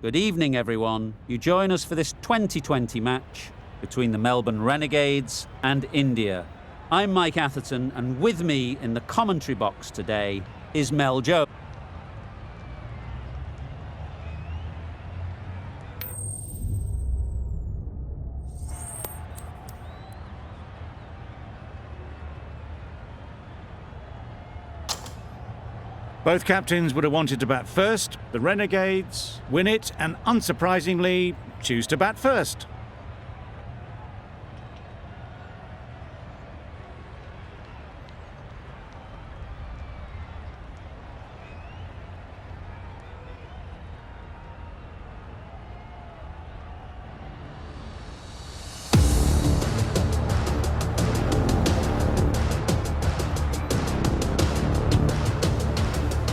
Good evening, everyone. You join us for this 2020 match between the Melbourne Renegades and India. I'm Mike Atherton, and with me in the commentary box today is Mel Jones. Both captains would have wanted to bat first. The Renegades win it and, unsurprisingly, choose to bat first.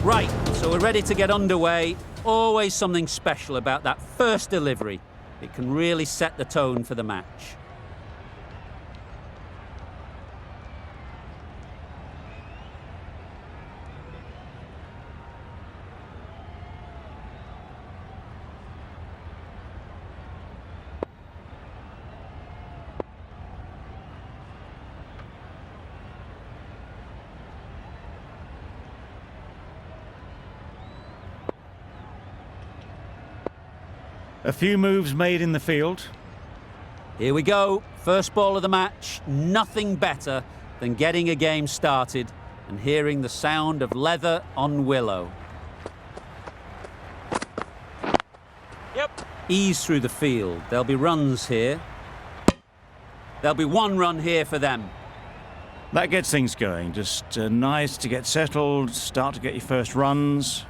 Right, so we're ready to get underway. Always something special about that first delivery. It can really set the tone for the match. A few moves made in the field. Here we go. First ball of the match. Nothing better than getting a game started and hearing the sound of leather on willow. Yep. Ease through the field. There'll be runs here. There'll be one run here for them. That gets things going. Just nice to get settled, start to get your first runs.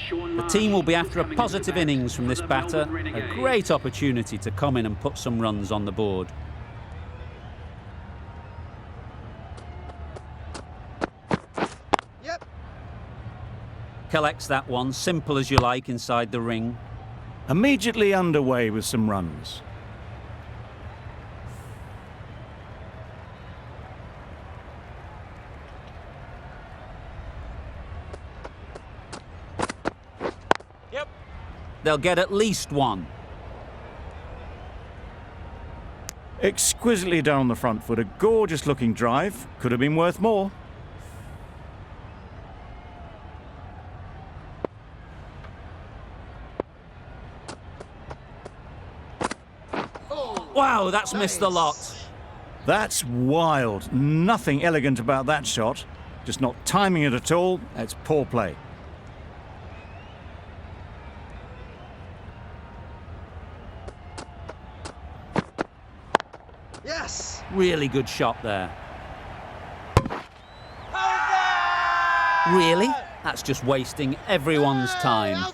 The team will be after a positive innings from this batter. A great opportunity to come in and put some runs on the board. Yep. Collects that one, simple as you like, inside the ring. Immediately underway with some runs. They'll get at least one. Exquisitely down the front foot, a gorgeous looking drive. Could have been worth more. Wow, that's missed the lot. That's wild. Nothing elegant about that shot. Just not timing it at all. It's poor play. Yes. Really good shot there. Really? That's just wasting everyone's time.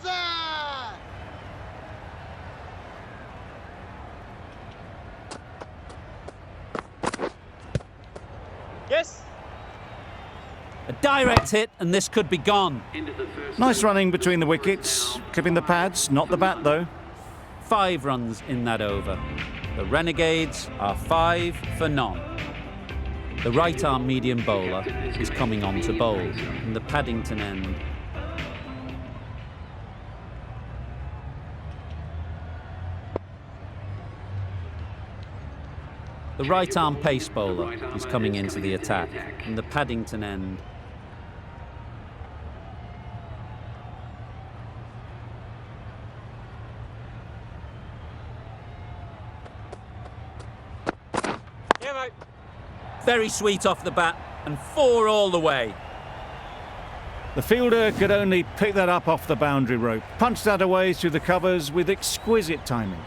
Yes. A direct hit, and this could be gone. Nice running between the wickets. Clipping the pads, not the bat though. 5 runs in that over. The Renegades are 5 for none. The right-arm medium bowler is coming on to bowl in the Paddington end. The right-arm pace bowler is coming into the attack in the Paddington end. Very sweet off the bat, and 4 all the way. The fielder could only pick that up off the boundary rope. Punched that away through the covers with exquisite timing.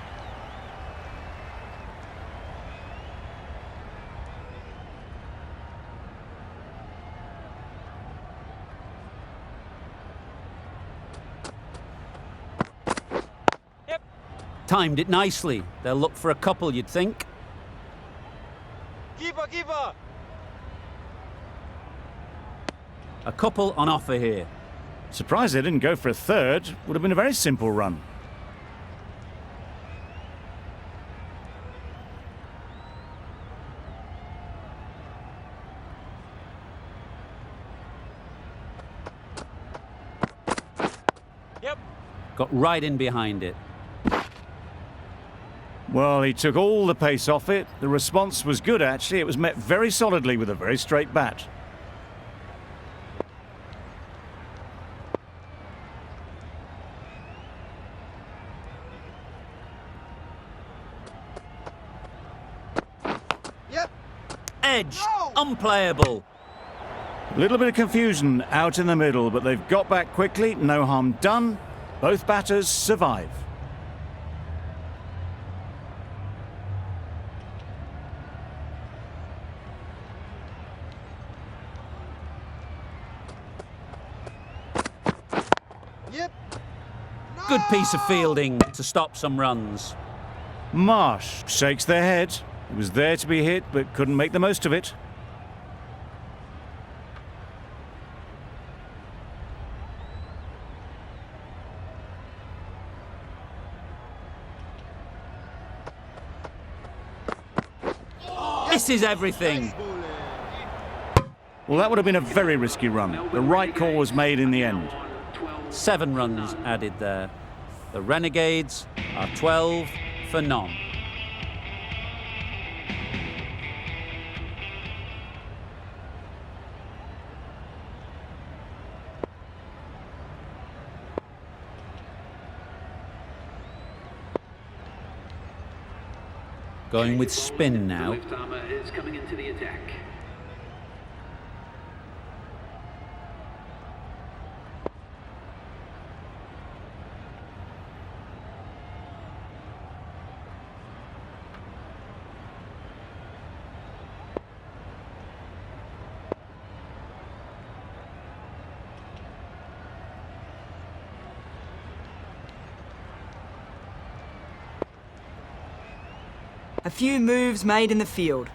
Yep. Timed it nicely. They'll look for a couple, you'd think. Keeper, keeper. A couple on offer here. Surprised they didn't go for a third. Would have been a very simple run. Got right in behind it. Well, he took all the pace off it. The response was good, actually. It was met very solidly with a very straight bat. Yep. Edge, No! unplayable. A little bit of confusion out in the middle, but they've got back quickly. No harm done. Both batters survive. Yep. Good piece of fielding to stop some runs. Marsh shakes their head. He was there to be hit, but couldn't make the most of it. Misses everything. Well, that would have been a very risky run. The right call was made in the end. 7 runs added there. The Renegades are 12 for none. Going with spin now. Left-armer is coming into the attack. A few moves made in the field.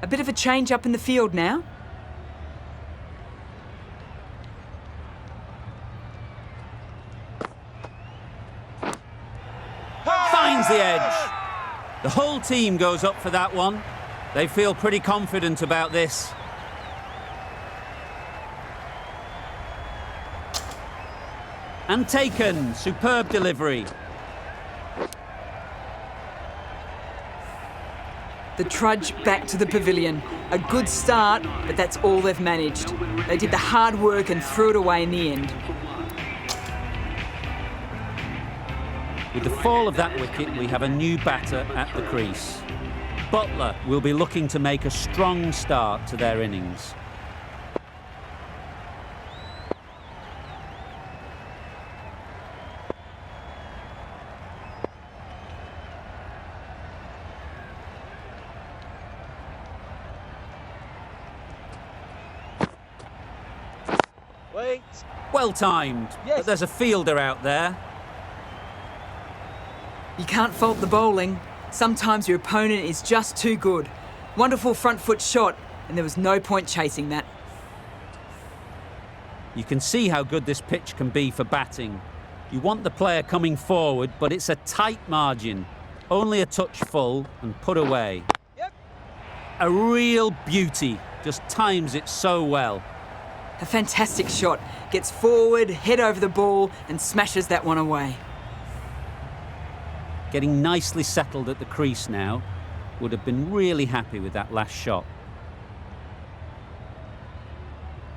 A bit of a change up in the field now. Finds the edge. The whole team goes up for that one. They feel pretty confident about this. And taken. Superb delivery. The trudge back to the pavilion. A good start, but that's all they've managed. They did the hard work and threw it away in the end. With the fall of that wicket, we have a new batter at the crease. Butler will be looking to make a strong start to their innings. Wait. Well timed, Yes. but there's a fielder out there. You can't fault the bowling. Sometimes your opponent is just too good. Wonderful front foot shot, and there was no point chasing that. You can see how good this pitch can be for batting. You want the player coming forward, but it's a tight margin. Only a touch full and put away. Yep. A real beauty, just times it so well. A fantastic shot. Gets forward, head over the ball, and smashes that one away. Getting nicely settled at the crease now. Would have been really happy with that last shot.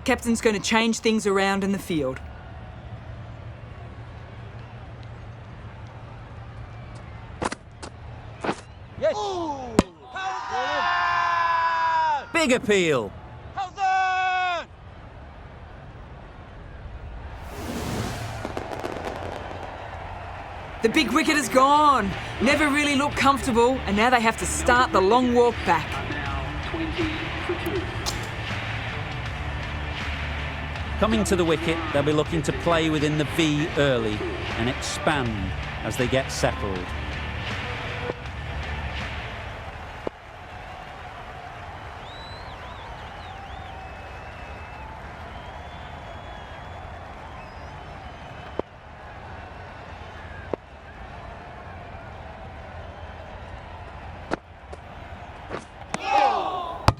Captain's going to change things around in the field. Yes. How's Big appeal. that? The big wicket is gone. Never really looked comfortable, and now they have to start the long walk back. Now 20 for 2. Coming to the wicket, they'll be looking to play within the V early and expand as they get settled.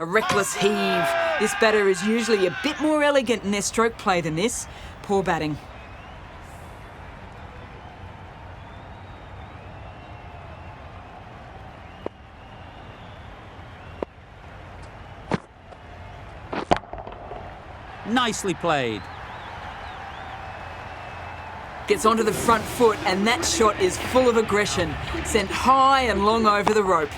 A reckless heave. This batter is usually a bit more elegant in their stroke play than this. Poor batting. Nicely played. Gets onto the front foot, and that shot is full of aggression. Sent high and long over the rope.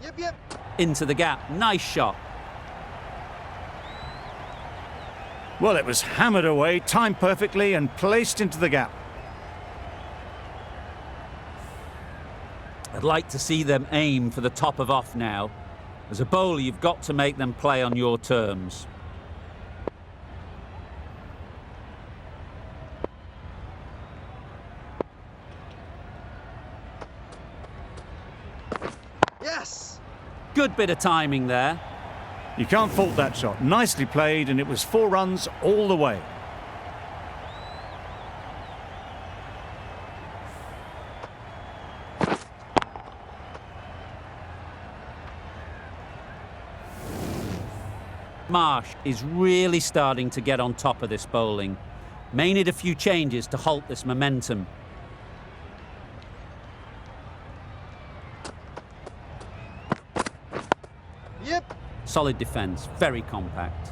Yep. Yep. Into the gap. Nice shot. Well, it was hammered away, timed perfectly and placed into the gap. I'd like to see them aim for the top of off now. As a bowler, you've got to make them play on your terms. Yes. Good bit of timing there. You can't fault that shot. Nicely played, and it was 4 runs all the way. Marsh is really starting to get on top of this bowling. May need a few changes to halt this momentum. Yep. Solid defence, very compact.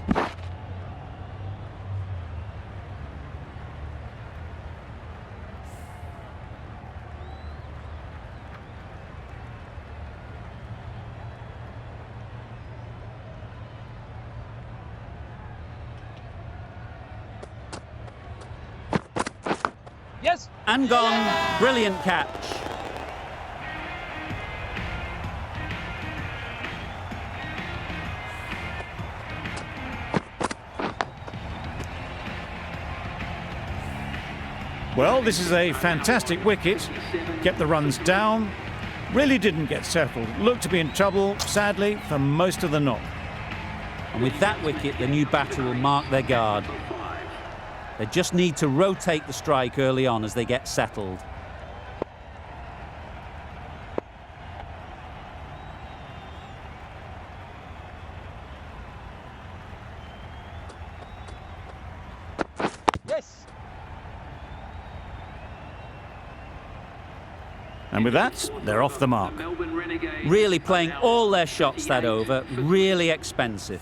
Yes. And gone. Brilliant catch. Well, this is a fantastic wicket. Kept the runs down. Really didn't get settled. Looked to be in trouble, sadly, for most of the knock. And with that wicket, the new batter will mark their guard. They just need to rotate the strike early on as they get settled. Yes. And with that, they're off the mark. Melbourne Renegades. Really playing all their shots that over. Really expensive.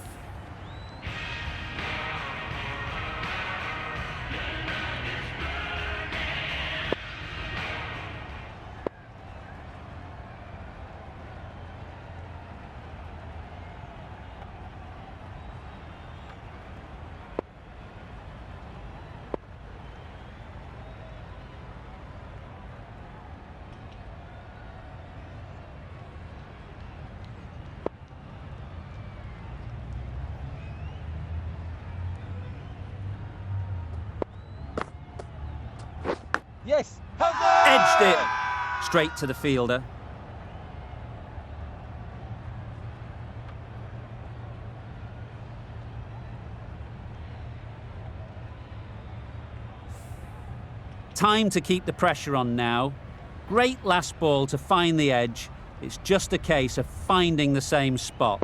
Yes. Edged it. Straight to the fielder. Time to keep the pressure on now. Great last ball to find the edge. It's just a case of finding the same spot.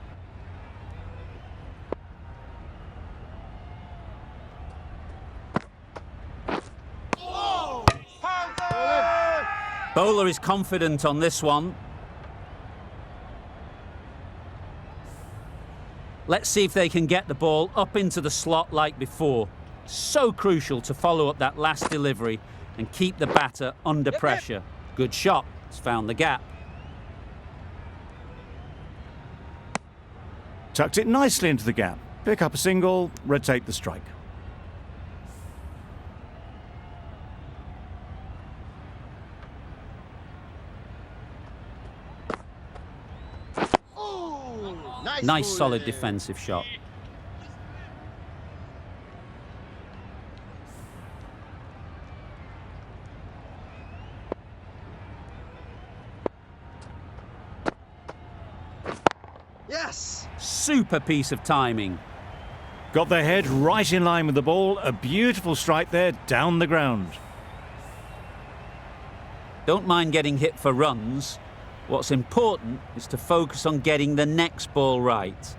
Bowler is confident on this one. Let's see if they can get the ball up into the slot like before. So crucial to follow up that last delivery and keep the batter under pressure. Good shot. It's found the gap. Tucked it nicely into the gap. Pick up a single, rotate the strike. Nice solid defensive shot. Yes! Super piece of timing. Got their head right in line with the ball. A beautiful strike there, down the ground. Don't mind getting hit for runs. What's important is to focus on getting the next ball right.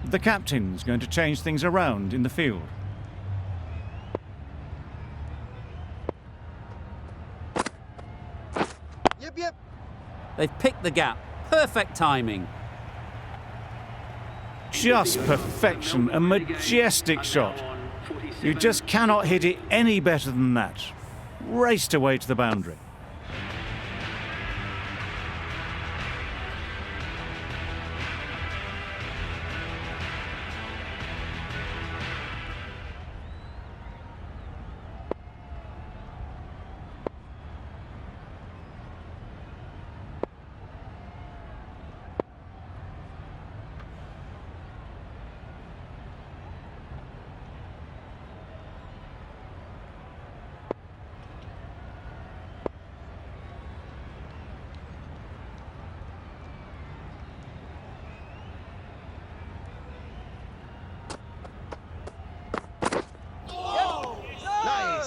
The captain's going to change things around in the field. Yep, yep. They've picked the gap. Perfect timing. Just perfection, a majestic shot. You just cannot hit it any better than that. Raced away to the boundary.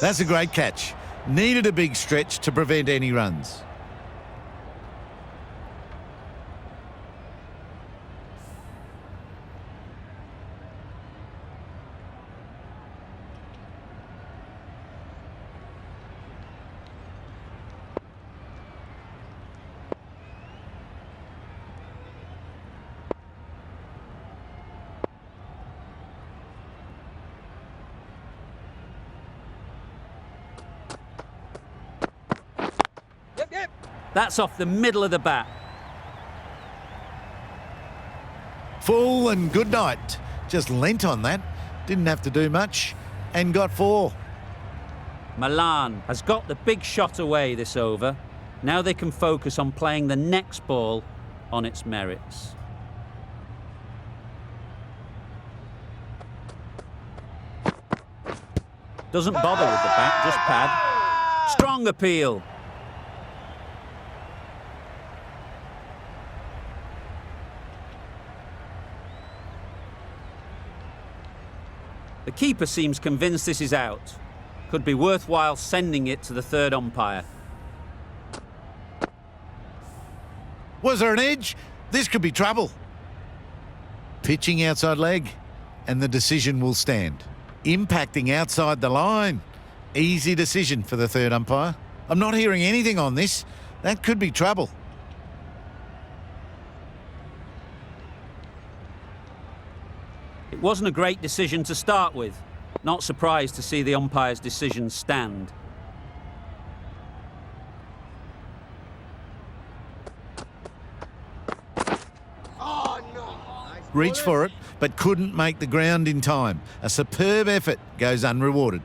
That's a great catch. Needed a big stretch to prevent any runs. Yep, yep. That's off the middle of the bat. Full and good night. Just lent on that. Didn't have to do much and got 4. Milan has got the big shot away this over. Now they can focus on playing the next ball on its merits. Doesn't bother with the bat, just pad. Strong appeal. The keeper seems convinced this is out. Could be worthwhile sending it to the third umpire. Was there an edge? This could be trouble. Pitching outside leg, and the decision will stand. Impacting outside the line. Easy decision for the third umpire. I'm not hearing anything on this. That could be trouble. It wasn't a great decision to start with. Not surprised to see the umpire's decision stand. Oh, no. Nice Reached for it, but couldn't make the ground in time. A superb effort goes unrewarded.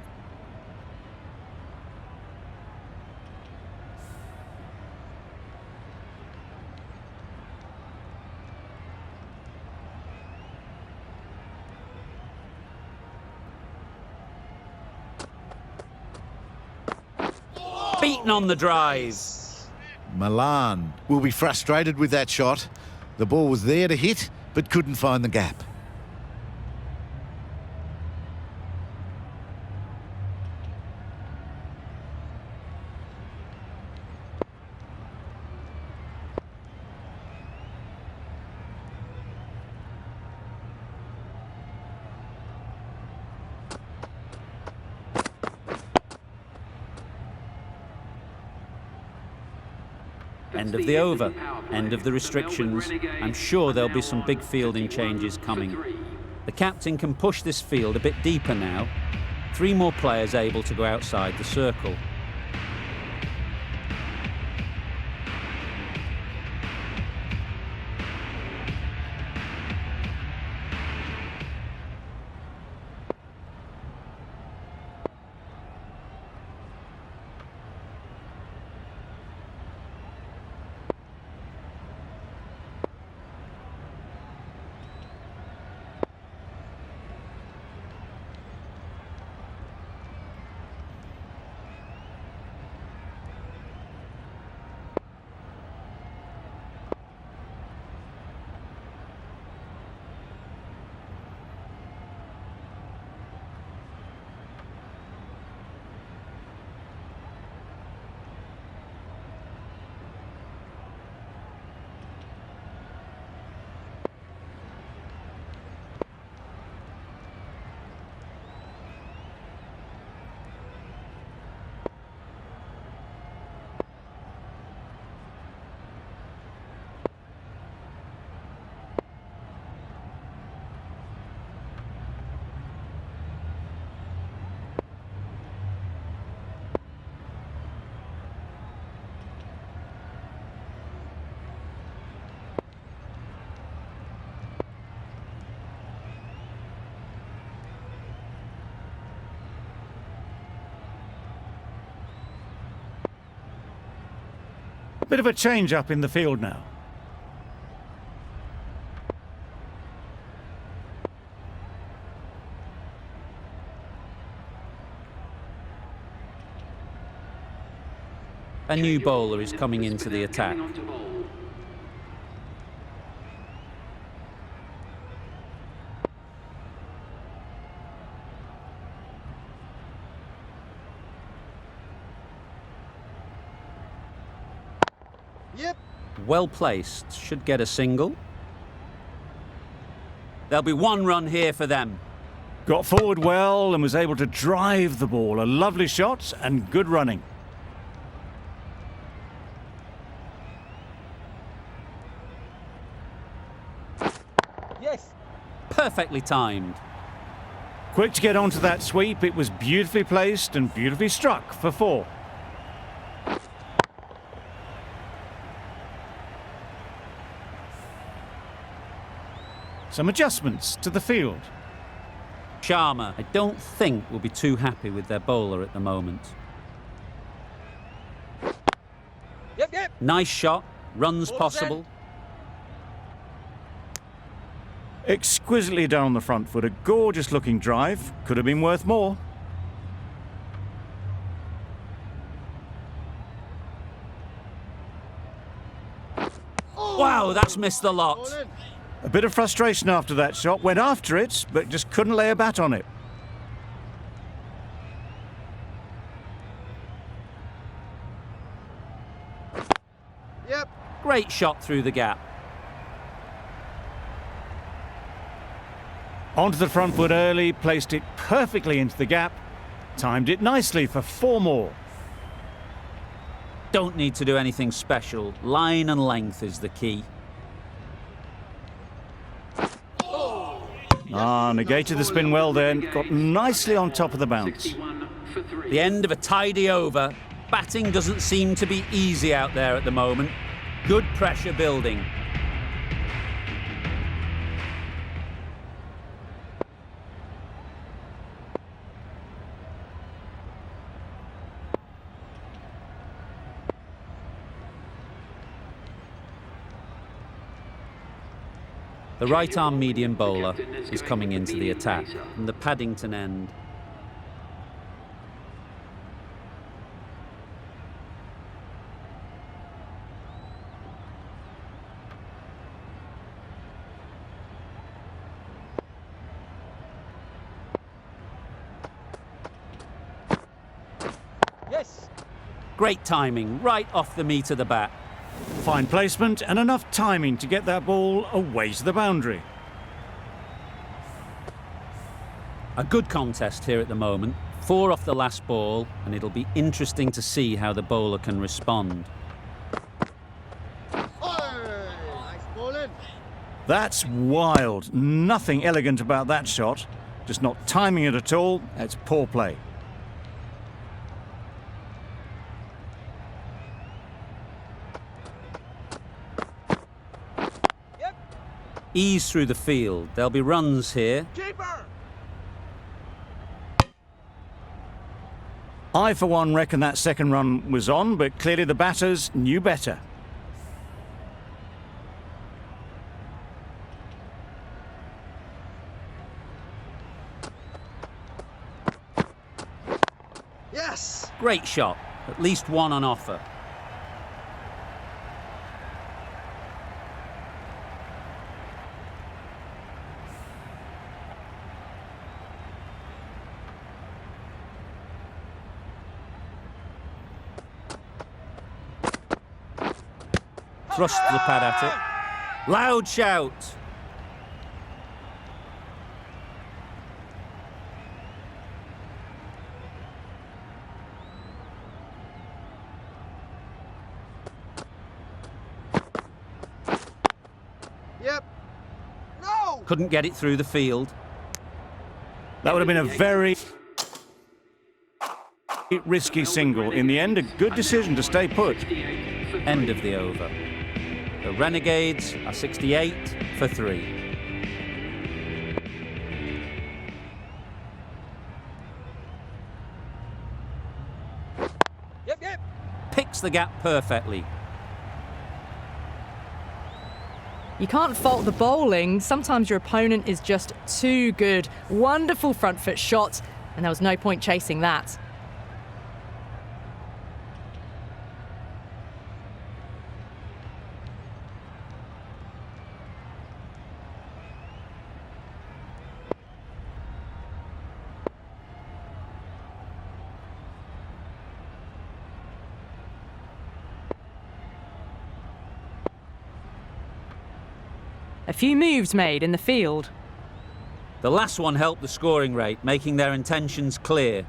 Beaten on the drive. Milan will be frustrated with that shot. The ball was there to hit, but couldn't find the gap. End of the over, end of the restrictions. I'm sure there'll be some big fielding changes coming. The captain can push this field a bit deeper now. 3 more players able to go outside the circle. Bit of a change up in the field now. A new bowler is coming into the attack. Yep. Well placed, should get a single. There'll be 1 run here for them. Got forward well and was able to drive the ball. A lovely shot and good running. Yes. Perfectly timed. Quick to get onto that sweep. It was beautifully placed and beautifully struck for 4. Some adjustments to the field. Sharma, I don't think, will be too happy with their bowler at the moment. Yep, yep. Nice shot, runs Ball's possible. Exquisitely done on the front foot. A gorgeous looking drive. Could have been worth more. Wow, that's missed the lot. Ball in. A bit of frustration after that shot. Went after it, but just couldn't lay a bat on it. Yep. Great shot through the gap. Onto the front foot early, placed it perfectly into the gap. Timed it nicely for 4 more. Don't need to do anything special. Line and length is the key. Negated the spin well then. Got nicely on top of the bounce. 61 for 3. The end of a tidy over. Batting doesn't seem to be easy out there at the moment. Good pressure building. The right-arm medium bowler is coming into the attack from the Paddington end. Yes. Great timing, right off the meat of the bat. Fine placement and enough timing to get that ball away to the boundary. A good contest here at the moment. 4 off the last ball, and it'll be interesting to see how the bowler can respond. Oh, nice ball in. That's wild. Nothing elegant about that shot. Just not timing it at all. It's poor play. Yep. Ease through the field. There'll be runs here. Keeper. I, for one, reckon that second run was on, but clearly the batters knew better. Yes. Great shot. At least one on offer. Thrust the pad at it. Loud shout. Yep. No. Couldn't get it through the field. That would have been a very risky single. In the end, a good decision to stay put. End of the over. The Renegades are 68 for 3. Yep. Picks the gap perfectly. You can't fault the bowling. Sometimes your opponent is just too good. Wonderful front foot shot, and there was no point chasing that. A few moves made in the field. The last one helped the scoring rate, making their intentions clear.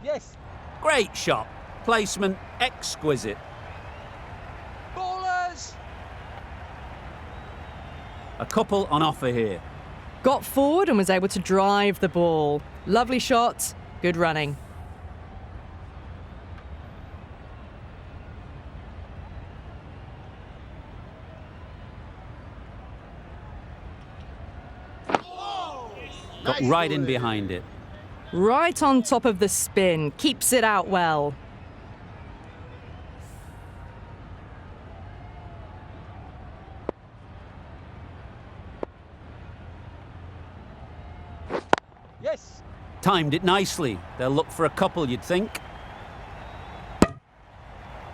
Yes. Great shot. Placement exquisite. Ballers. A couple on offer here. Got forward and was able to drive the ball. Lovely shot, good running. Got right in behind it. Right on top of the spin, keeps it out well. Yes. Timed it nicely. They'll look for a couple, you'd think.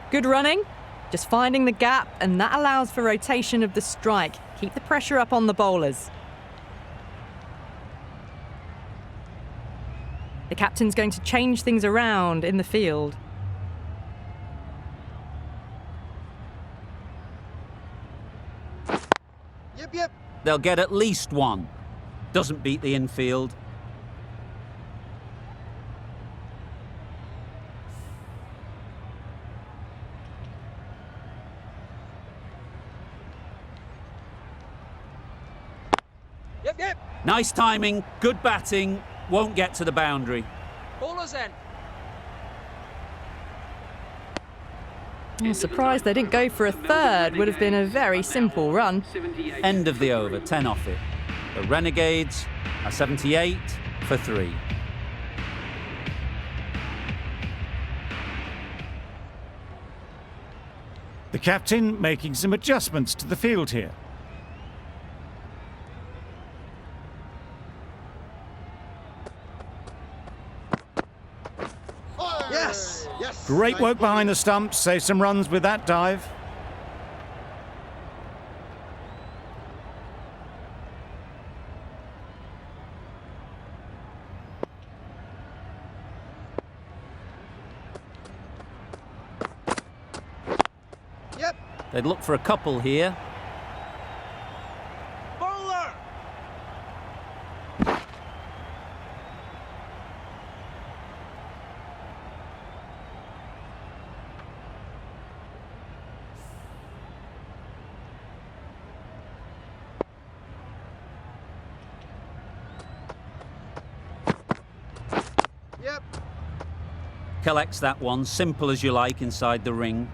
Good running, just finding the gap, and that allows for rotation of the strike. Keep the pressure up on the bowlers. The captain's going to change things around in the field. Yep. They'll get at least one. Doesn't beat the infield. Yep. Nice timing, good batting, won't get to the boundary. Ballers in. I'm surprised they didn't go for a third. Would have been a very simple run. End of the over, 10 off it. The Renegades are 78 for 3. The captain making some adjustments to the field here. Yes. Great work behind the stumps, save some runs with that dive. Yep. They'd look for a couple here. Bowler. Collects that one, simple as you like, inside the ring.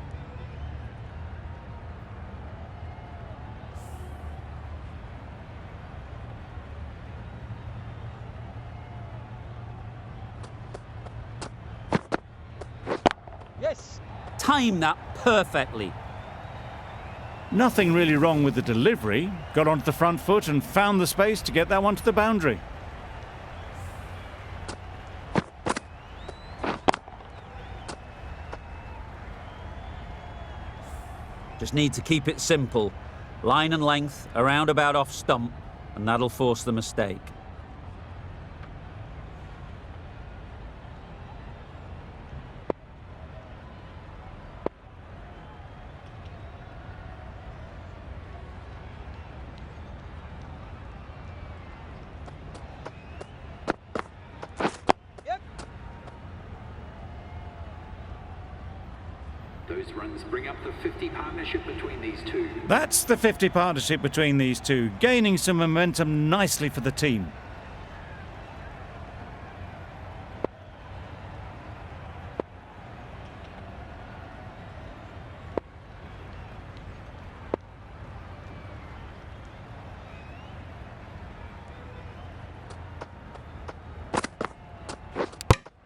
Yes. Time that perfectly. Nothing really wrong with the delivery. Got onto the front foot and found the space to get that one to the boundary. Just need to keep it simple. Line and length, around about off stump, and that'll force the mistake. Yep. Those runs bring up the 50 partnership between these two. That's the 50 partnership between these two, gaining some momentum nicely for the team.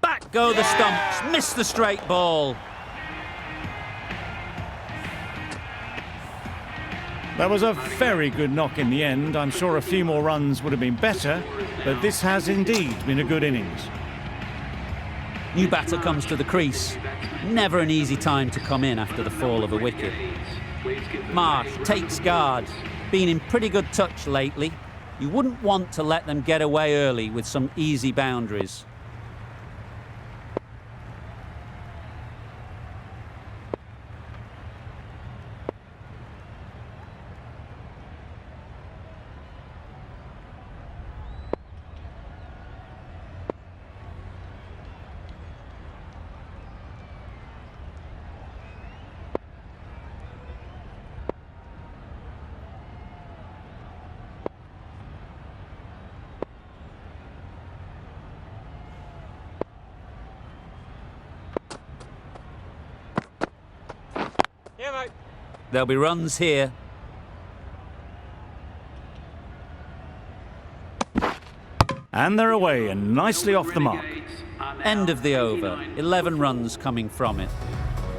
Back go the stumps, miss the straight ball. That was a very good knock in the end. I'm sure a few more runs would have been better, but this has indeed been a good innings. New batter comes to the crease. Never an easy time to come in after the fall of a wicket. Marsh takes guard. Been in pretty good touch lately. You wouldn't want to let them get away early with some easy boundaries. Yeah, mate. There'll be runs here. And they're away and nicely off the mark. End of the over. 11 runs coming from it.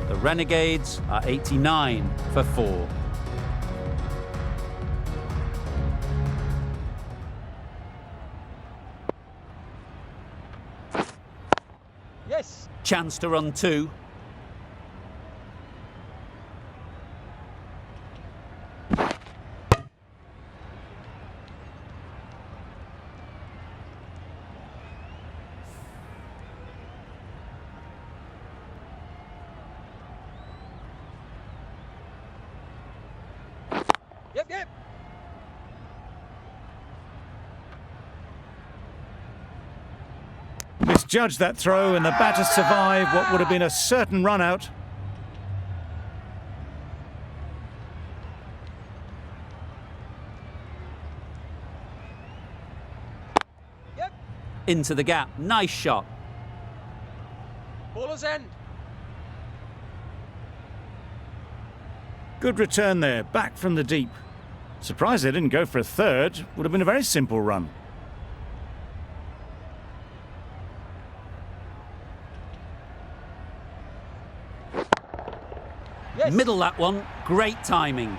The Renegades are 89 for 4. Yes. Chance to run 2. Yep, yep. Misjudged that throw and the batter survived what would have been a certain run out. Yep. Into the gap. Nice shot. Bowler's end. Good return there, back from the deep. Surprised they didn't go for a third. Would have been a very simple run. Yes. Middle that one. Great timing.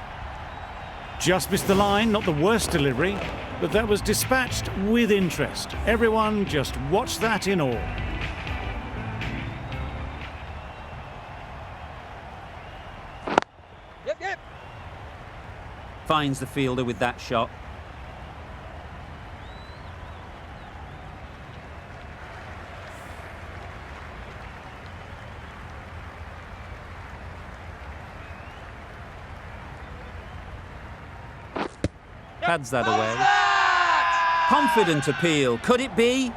Just missed the line, not the worst delivery, but that was dispatched with interest. Everyone just watched that in awe. Yep, yep. Finds the fielder with that shot. Pads that away. Confident appeal. Could it be?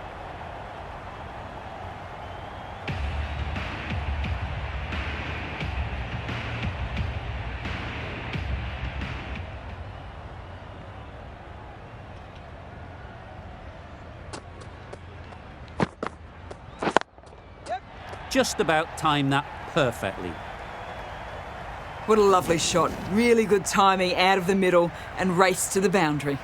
just about timed that perfectly. What a lovely shot. Really good timing out of the middle and race to the boundary.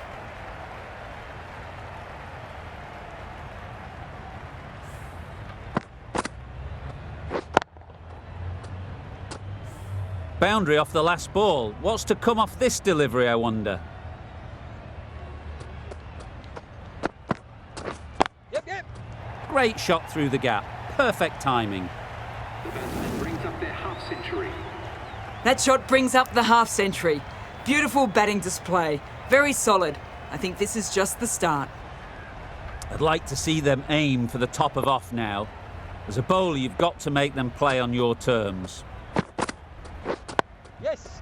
Boundary off the last ball. What's to come off this delivery, I wonder? Yep. Great shot through the gap. Perfect timing. The batsman brings up their half-century. That shot brings up the half-century. Beautiful batting display. Very solid. I think this is just the start. I'd like to see them aim for the top of off now. As a bowler, you've got to make them play on your terms. Yes.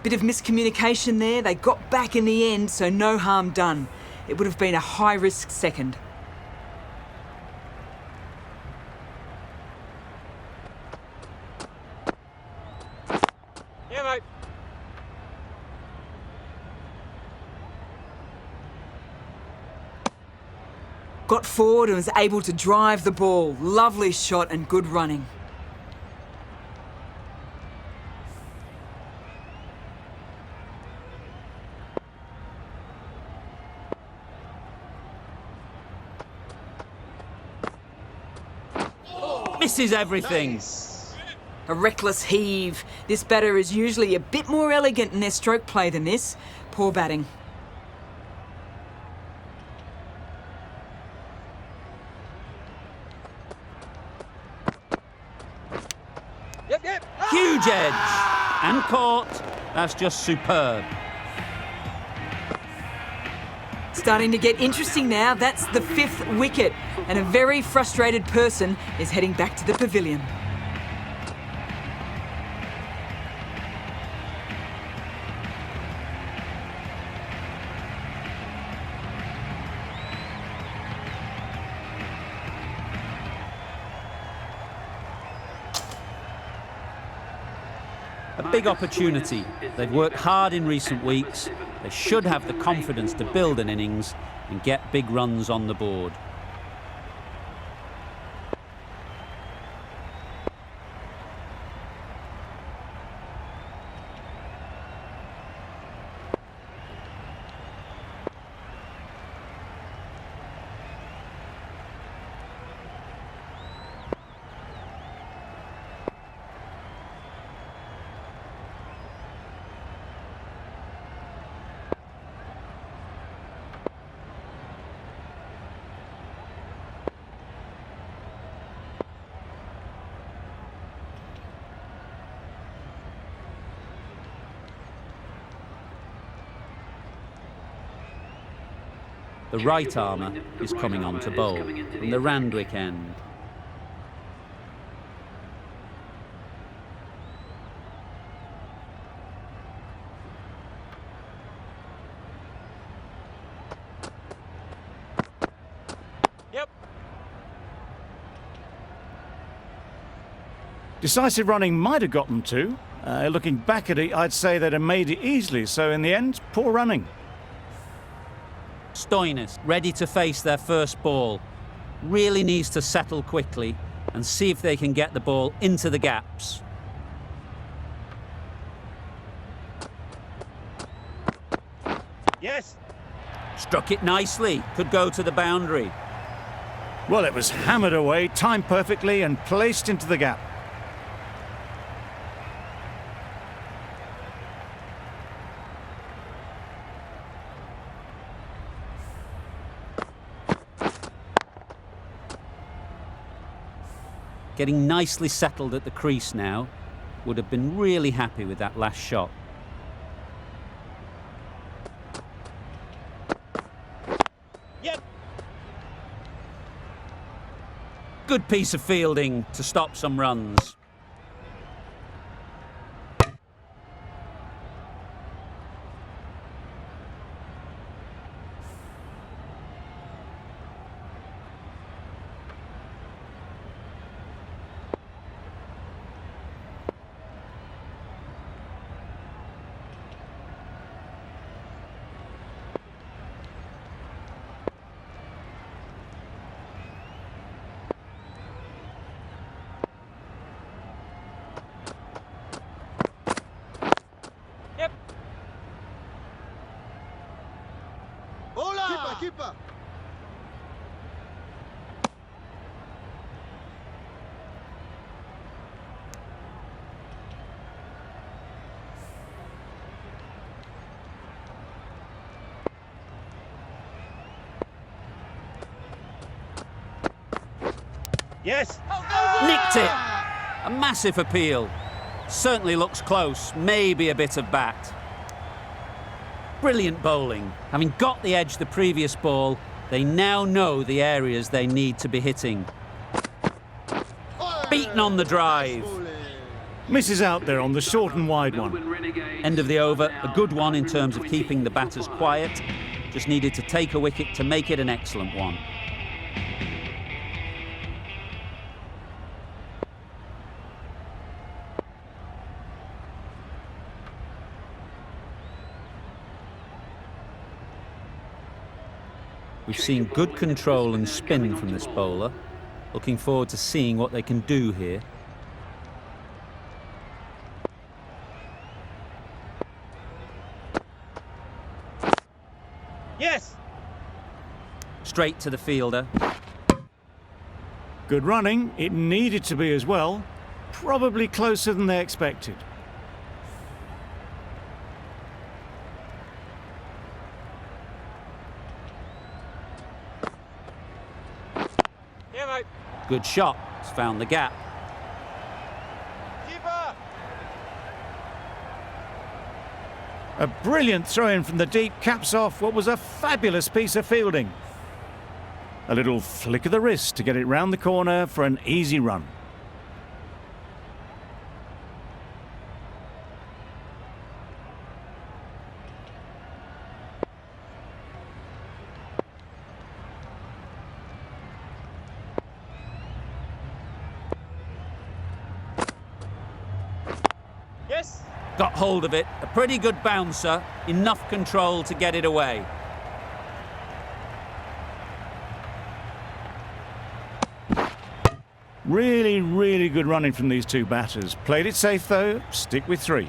Bit of miscommunication there. They got back in the end, so no harm done. It would have been a high-risk second. Yeah, mate. Got forward and was able to drive the ball. Lovely shot and good running. Misses everything. A reckless heave. This batter is usually a bit more elegant in their stroke play than this. Poor batting. Yep. Huge edge. And caught. That's just superb. Starting to get interesting now. That's the 5th wicket. And a very frustrated person is heading back to the pavilion. A big opportunity. They've worked hard in recent weeks. They should have the confidence to build an innings and get big runs on the board. The right armour is coming on to bowl from the Randwick end. Yep. Decisive running might have got them to. Looking back at it, I'd say they'd have made it easily. So in the end, poor running. Stoinis, ready to face their first ball. Really needs to settle quickly and see if they can get the ball into the gaps. Yes. Struck it nicely, could go to the boundary. Well, it was hammered away, timed perfectly and placed into the gap. Getting nicely settled at the crease now. Would have been really happy with that last shot. Yep. Good piece of fielding to stop some runs. Yes. Nicked it. A massive appeal. Certainly looks close, maybe a bit of bat. Brilliant bowling. Having got the edge the previous ball, they now know the areas they need to be hitting. Beaten on the drive. Misses out there on the short and wide one. End of the over, a good one in terms of keeping the batters quiet. Just needed to take a wicket to make it an excellent one. We've seen good control and spin from this bowler. Looking forward to seeing what they can do here. Yes. Straight to the fielder. Good running. It needed to be as well. Probably closer than they expected. Yeah, mate. Good shot. It's found the gap. Keeper. A brilliant throw-in from the deep caps off what was a fabulous piece of fielding. A little flick of the wrist to get it round the corner for an easy run. Yes. Got hold of it. A pretty good bouncer. Enough control to get it away. Really, really good running from these two batters. Played it safe though. Stick with 3.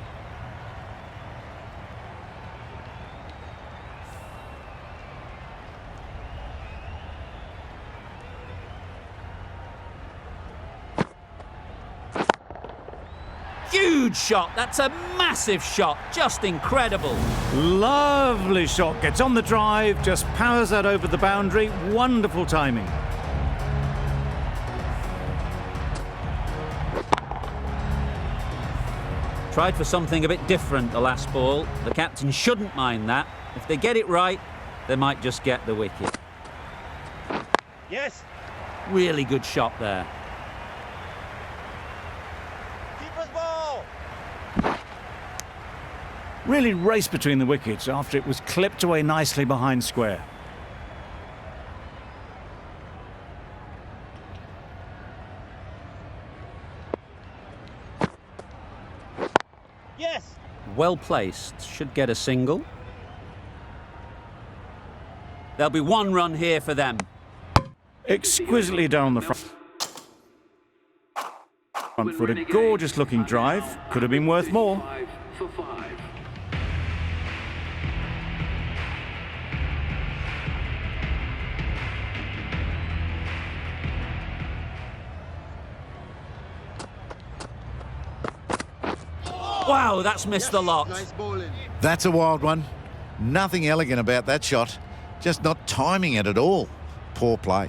Huge shot. That's a massive shot. Just incredible. Lovely shot. Gets on the drive. Just powers that over the boundary. Wonderful timing. Tried for something a bit different the last ball. The captain shouldn't mind that. If they get it right, they might just get the wicket. Yes. Really good shot there. Keeper's ball. Really raced between the wickets after it was clipped away nicely behind square. Yes. Well placed. Should get a single. There'll be 1 run here for them. Exquisitely down the front foot. A gorgeous looking drive. Could have been worth more. 5 for 5. Wow, that's missed the lot. That's a wild one. Nothing elegant about that shot. Just not timing it at all. Poor play.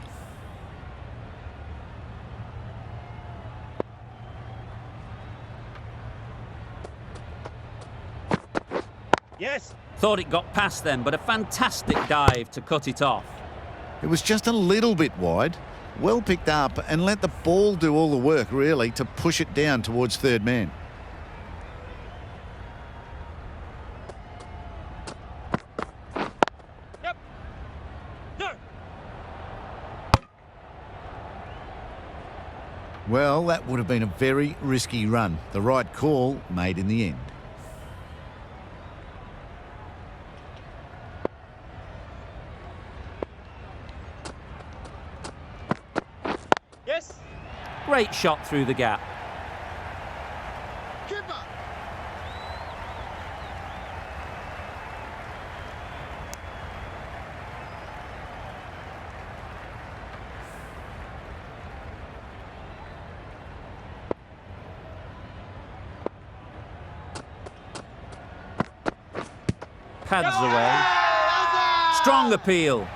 Yes. Thought it got past them, but a fantastic dive to cut it off. It was just a little bit wide. Well picked up and let the ball do all the work, really, to push it down towards third man. Yep. No. Well, that would have been a very risky run. The right call made in the end. Yes. Great shot through the gap. pads away. Strong appeal.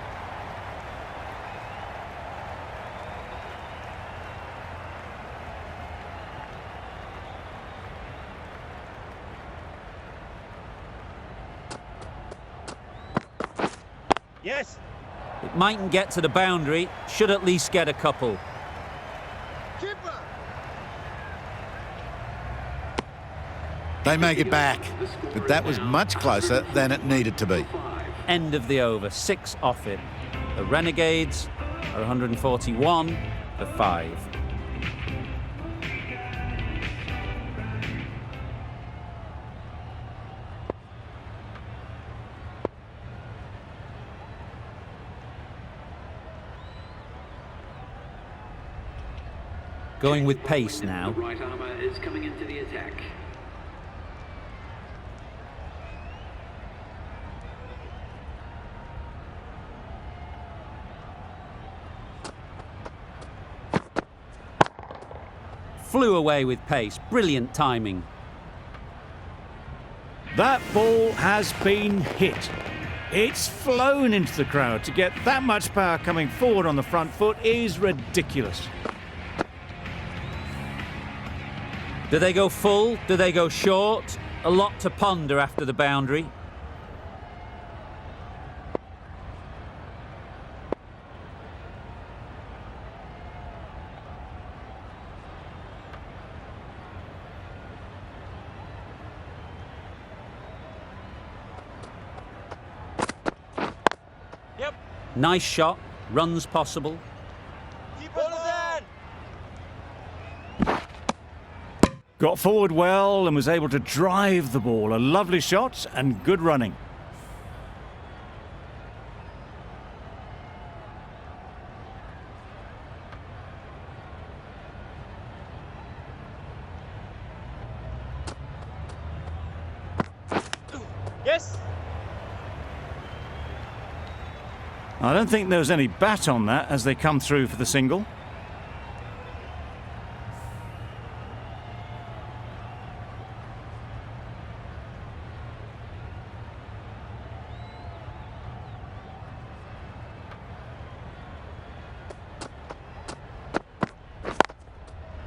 Yes. It mightn't get to the boundary, should at least get a couple. They make it back, but that was much closer than it needed to be. End of the over, 6 off it. The Renegades are 141 for 5. Going with pace now. The right armour is coming into the attack. Flew away with pace. Brilliant timing. That ball has been hit. It's flown into the crowd. To get that much power coming forward on the front foot is ridiculous. Do they go full? Do they go short? A lot to ponder after the boundary. Yep. Nice shot. Runs possible. Keeper's ball. Got forward well and was able to drive the ball. A lovely shot and good running. Yes. I don't think there was any bat on that as they come through for the single.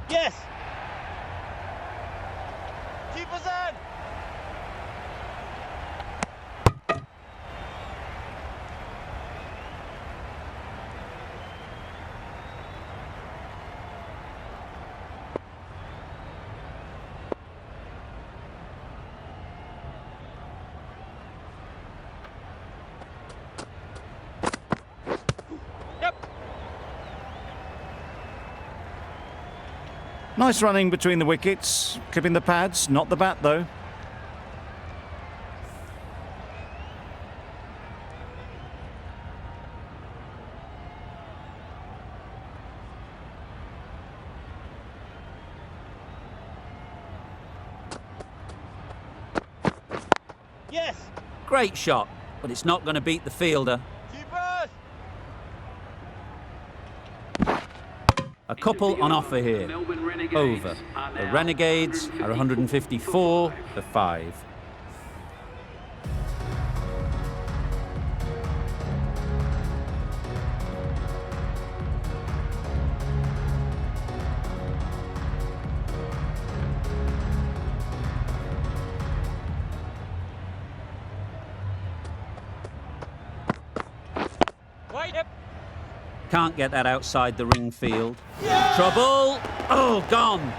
Yes. Keeper's in. Yep. Nice running between the wickets, clipping the pads, not the bat though. Yes. Great shot, but it's not going to beat the fielder. Keepers. A couple on offer here. Melbourne Renegades Over. are The now Renegades are 154 for 5. Wait. Yep. Can't get that outside the ring field. Trouble! Oh, gone!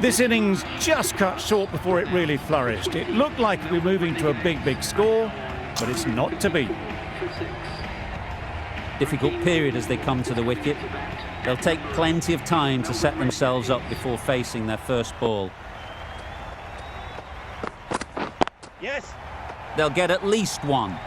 This innings just cut short before it really flourished. It looked like we were moving to a big score, but it's not to be. Difficult period as they come to the wicket. They'll take plenty of time to set themselves up before facing their first ball. Yes. They'll get at least one.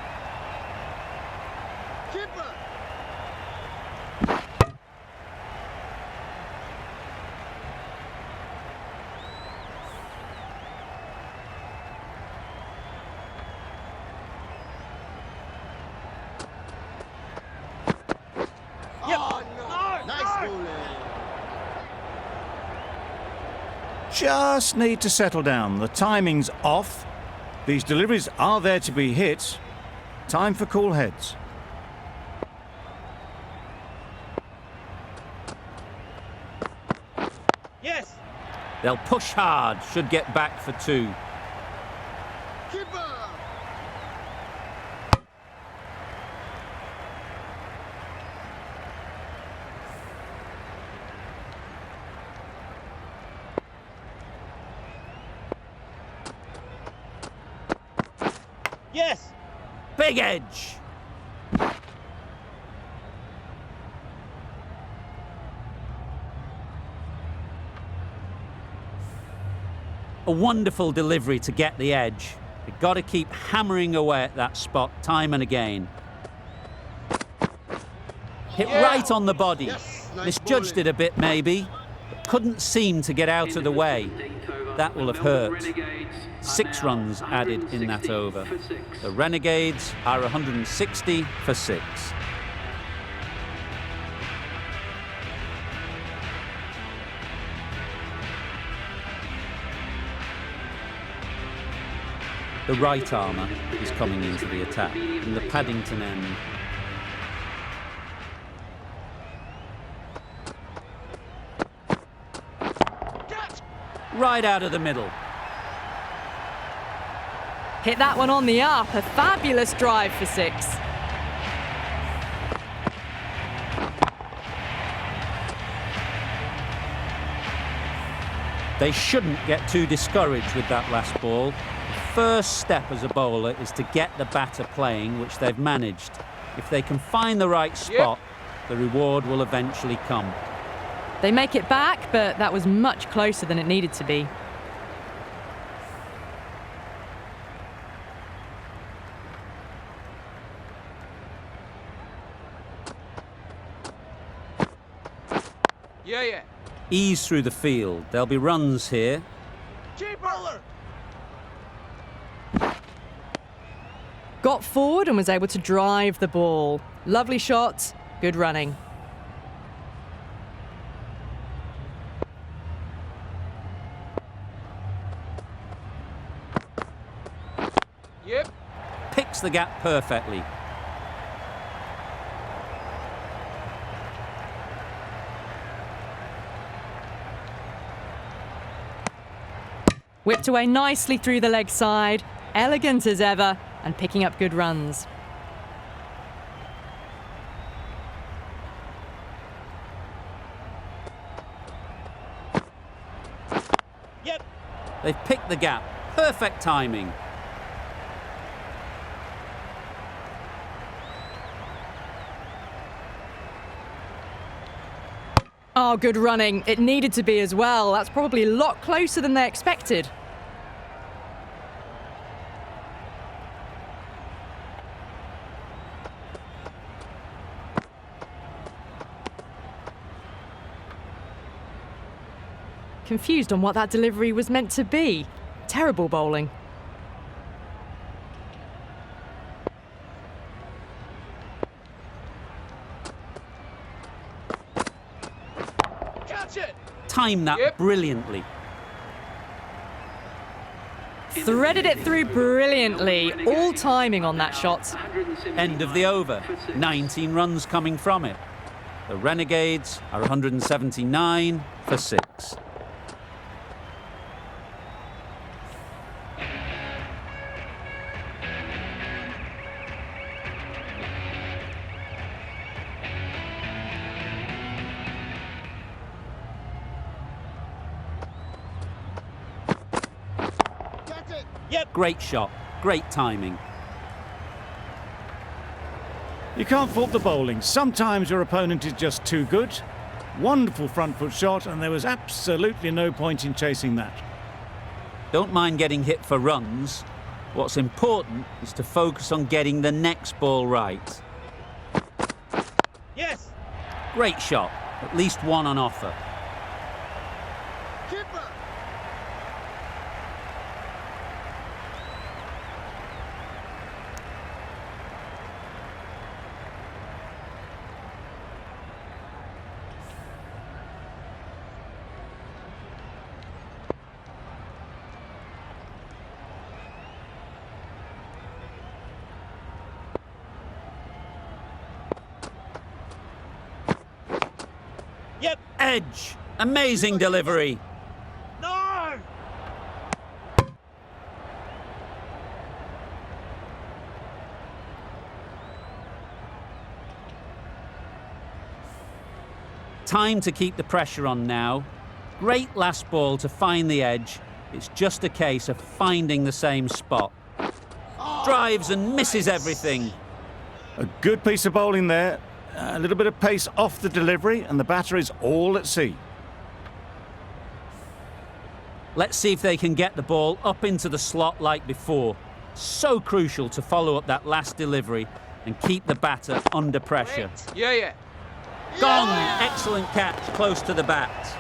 just need to settle down. The timing's off. These deliveries are there to be hit. Time for cool heads. Yes. They'll push hard, should get back for 2. Yes. Big edge. A wonderful delivery to get the edge. You've got to keep hammering away at that spot time and again. Hit right on the body. Misjudged it a bit maybe, but couldn't seem to get out of the way. That will have hurt. 6 runs added in that over. The Renegades are 160 for 6. The right armour is coming into the attack from the Paddington end. Right out of the middle. Hit that one on the up. A fabulous drive for 6. They shouldn't get too discouraged with that last ball. The first step as a bowler is to get the batter playing, which they've managed. If they can find the right spot, the reward will eventually come. They make it back, but that was much closer than it needed to be. Yeah. Ease through the field. There'll be runs here. Keeper. Got forward and was able to drive the ball. Lovely shot, good running. Yep. Picks the gap perfectly. Whipped away nicely through the leg side, elegant as ever, and picking up good runs. Yep. They've picked the gap. Perfect timing. Oh, good running. It needed to be as well. That's probably a lot closer than they expected. Confused on what that delivery was meant to be. Terrible bowling. Catch it. Timed that brilliantly. Threaded it through brilliantly. All timing on that shot. End of the over. 19 runs coming from it. The Renegades are 179 for 6. Yep. Great shot. Great timing. You can't fault the bowling. Sometimes your opponent is just too good. Wonderful front foot shot, and there was absolutely no point in chasing that. Don't mind getting hit for runs. What's important is to focus on getting the next ball right. Yes. Great shot. At least one on offer. Keeper. Edge. Amazing delivery. No! Time to keep the pressure on now. Great last ball to find the edge. It's just a case of finding the same spot. Drives and misses everything. A good piece of bowling there. A little bit of pace off the delivery, and the batter is all at sea. Let's see if they can get the ball up into the slot like before. So crucial to follow up that last delivery and keep the batter under pressure. Yeah. Gone! Excellent catch, close to the bat.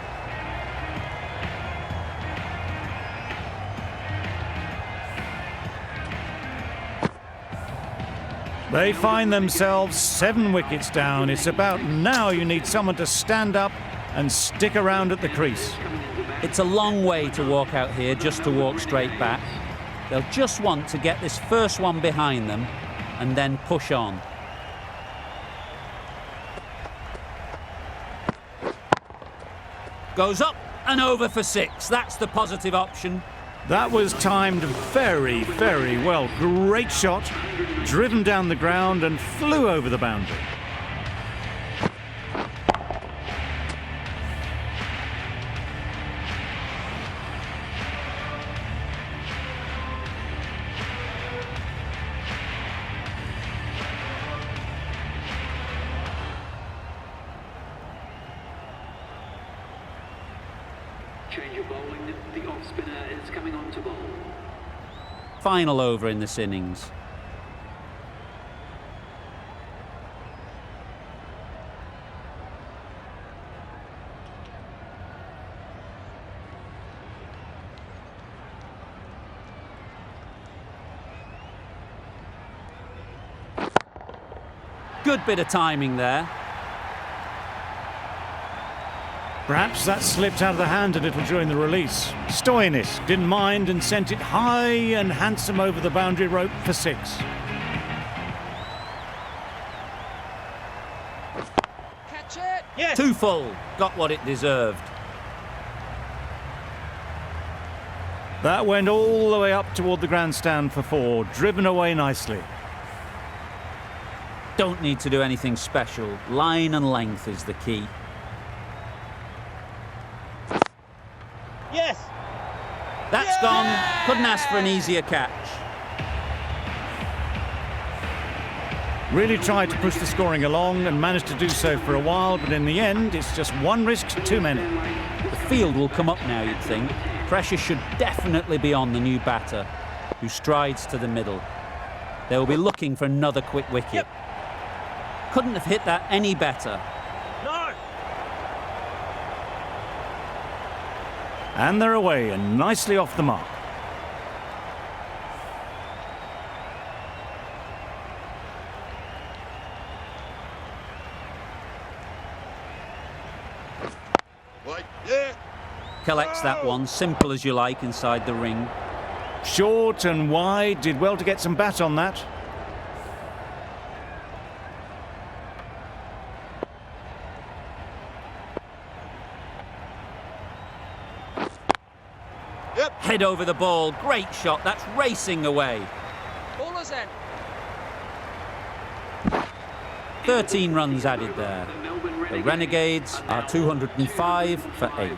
They find themselves 7 wickets down. It's about now you need someone to stand up and stick around at the crease. It's a long way to walk out here just to walk straight back. They'll just want to get this first one behind them and then push on. Goes up and over for 6. That's the positive option. That was timed very, very well. Great shot, driven down the ground and flew over the boundary. Change of bowling. The off spinner is coming on to bowl. Final over in this innings. Good bit of timing there. Perhaps that slipped out of the hand a little during the release. Stoinis didn't mind and sent it high and handsome over the boundary rope for 6. Catch it! Yes! Too full. Got what it deserved. That went all the way up toward the grandstand for 4, driven away nicely. Don't need to do anything special. Line and length is the key. Yes! That's gone. Couldn't ask for an easier catch. Really tried to push the scoring along and managed to do so for a while, but in the end, it's just one risk too many. The field will come up now, you'd think. Pressure should definitely be on the new batter, who strides to the middle. They will be looking for another quick wicket. Yep. Couldn't have hit that any better. No! And they're away and nicely off the mark. Yeah! Collects that one, simple as you like, inside the ring. Short and wide, did well to get some bat on that. Head over the ball, great shot, that's racing away. Ballers in. 13 runs added there. The Renegades are 205 for 8.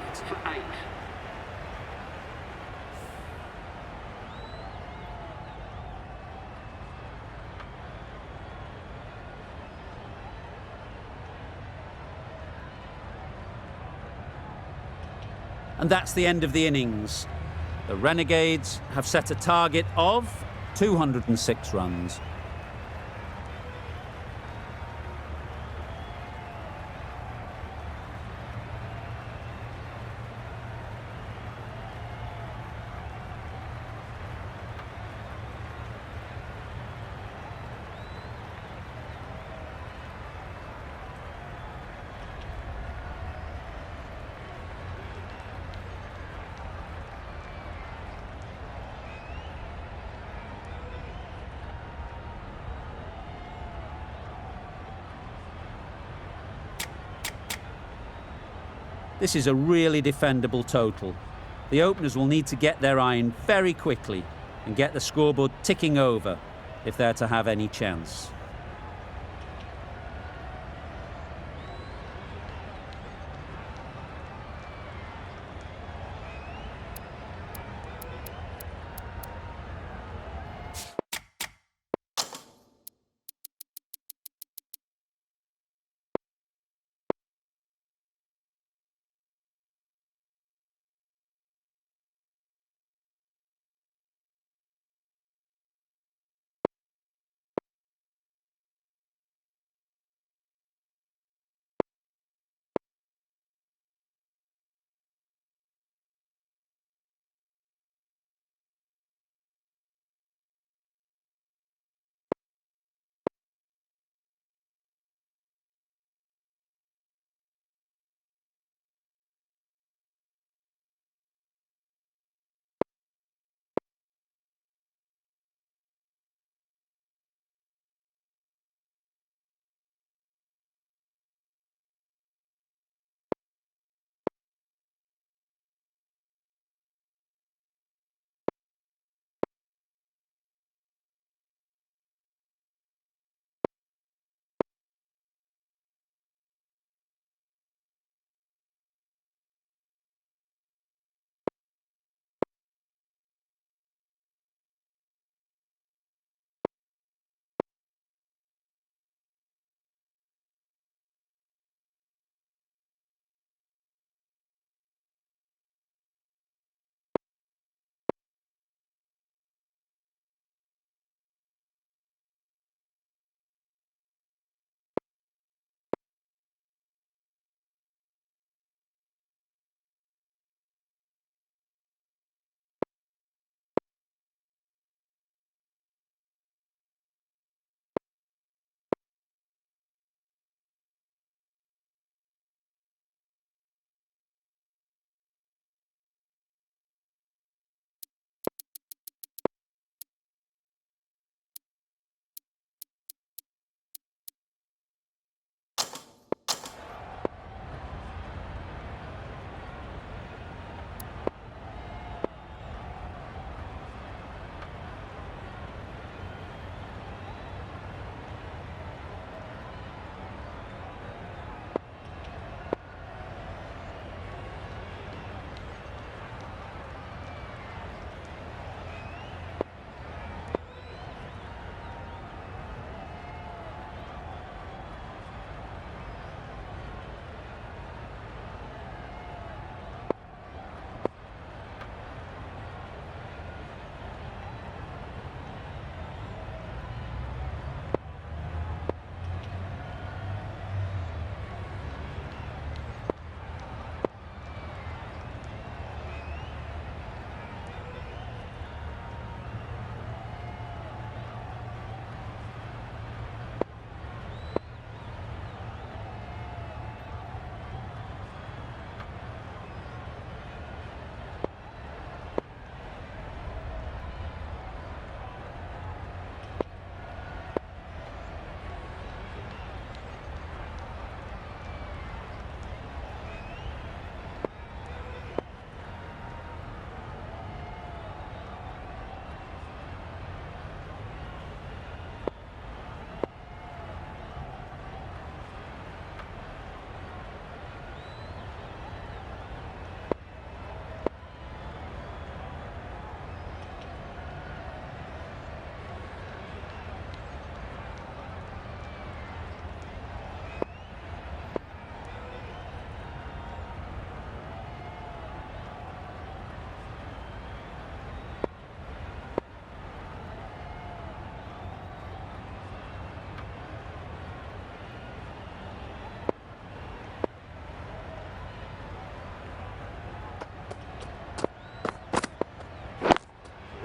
And that's the end of the innings. The Renegades have set a target of 206 runs. This is a really defendable total. The openers will need to get their iron very quickly and get the scoreboard ticking over if they're to have any chance.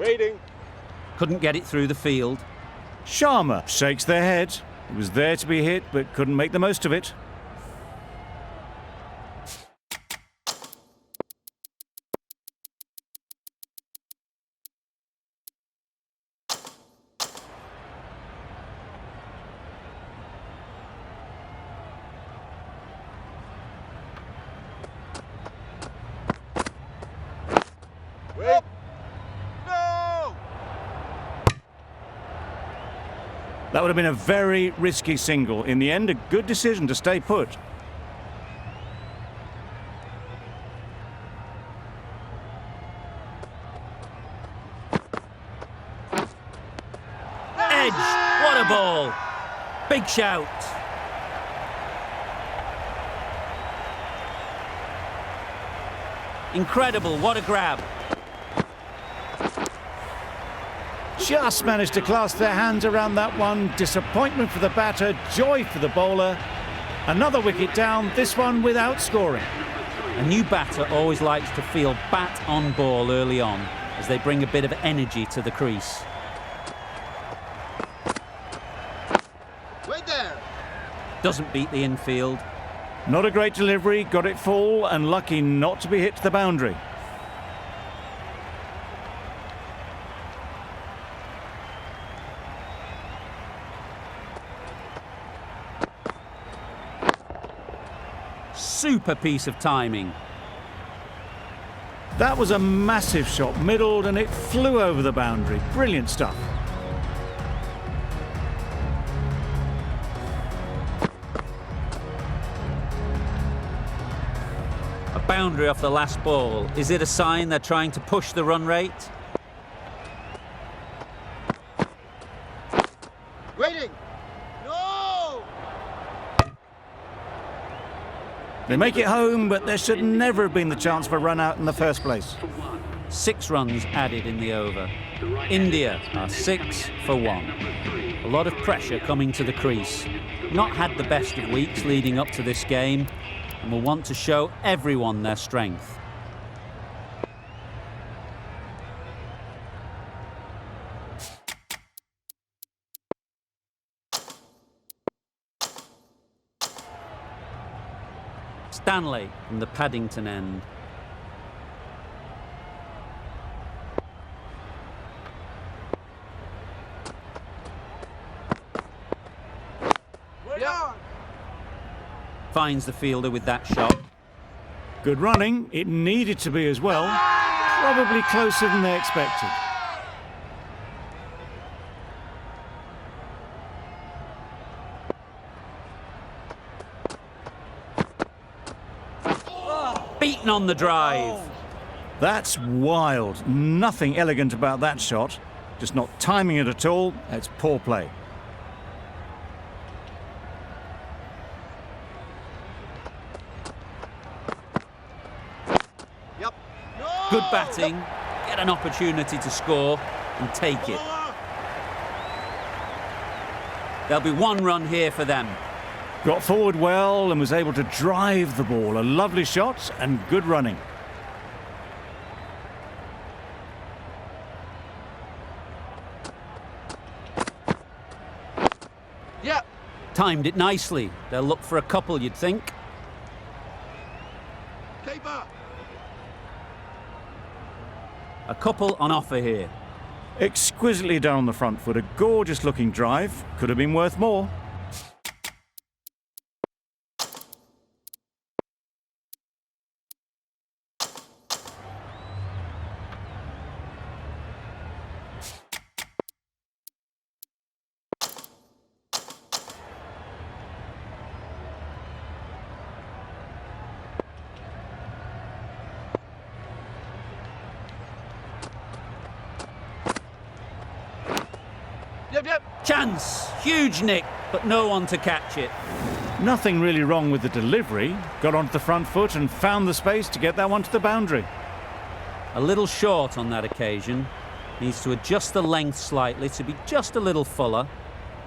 Waiting. Couldn't get it through the field. Sharma shakes their head. It was there to be hit, but couldn't make the most of it. That would have been a very risky single. In the end, a good decision to stay put. Edge! What a ball! Big shout. Incredible, what a grab. Just managed to clasp their hands around that one. Disappointment for the batter, joy for the bowler. Another wicket down, this one without scoring. A new batter always likes to feel bat on ball early on as they bring a bit of energy to the crease. Wait there. Doesn't beat the infield. Not a great delivery, got it full and lucky not to be hit to the boundary. Super piece of timing. That was a massive shot, middled, and it flew over the boundary. Brilliant stuff. A boundary off the last ball. Is it a sign they're trying to push the run rate? Waiting. No! They make it home, but there should never have been the chance for a run out in the first place. 6 runs added in the over. India are 6 for 1. A lot of pressure coming to the crease. Not had the best of weeks leading up to this game and will want to show everyone their strength. Stanley from the Paddington end. Finds the fielder with that shot. Good running, it needed to be as well. Probably closer than they expected. Beaten on the drive. That's wild. Nothing elegant about that shot. Just not timing it at all. It's poor play. Yep. No! Good batting. Get an opportunity to score and take it. There'll be 1 run here for them. Got forward well and was able to drive the ball. A lovely shot and good running. Yep. Timed it nicely. They'll look for a couple, you'd think. Keeper. A couple on offer here. Exquisitely done on the front foot. A gorgeous looking drive. Could have been worth more. Yep. Chance. Huge nick, but no one to catch it. Nothing really wrong with the delivery. Got onto the front foot and found the space to get that one to the boundary. A little short on that occasion. Needs to adjust the length slightly to be just a little fuller.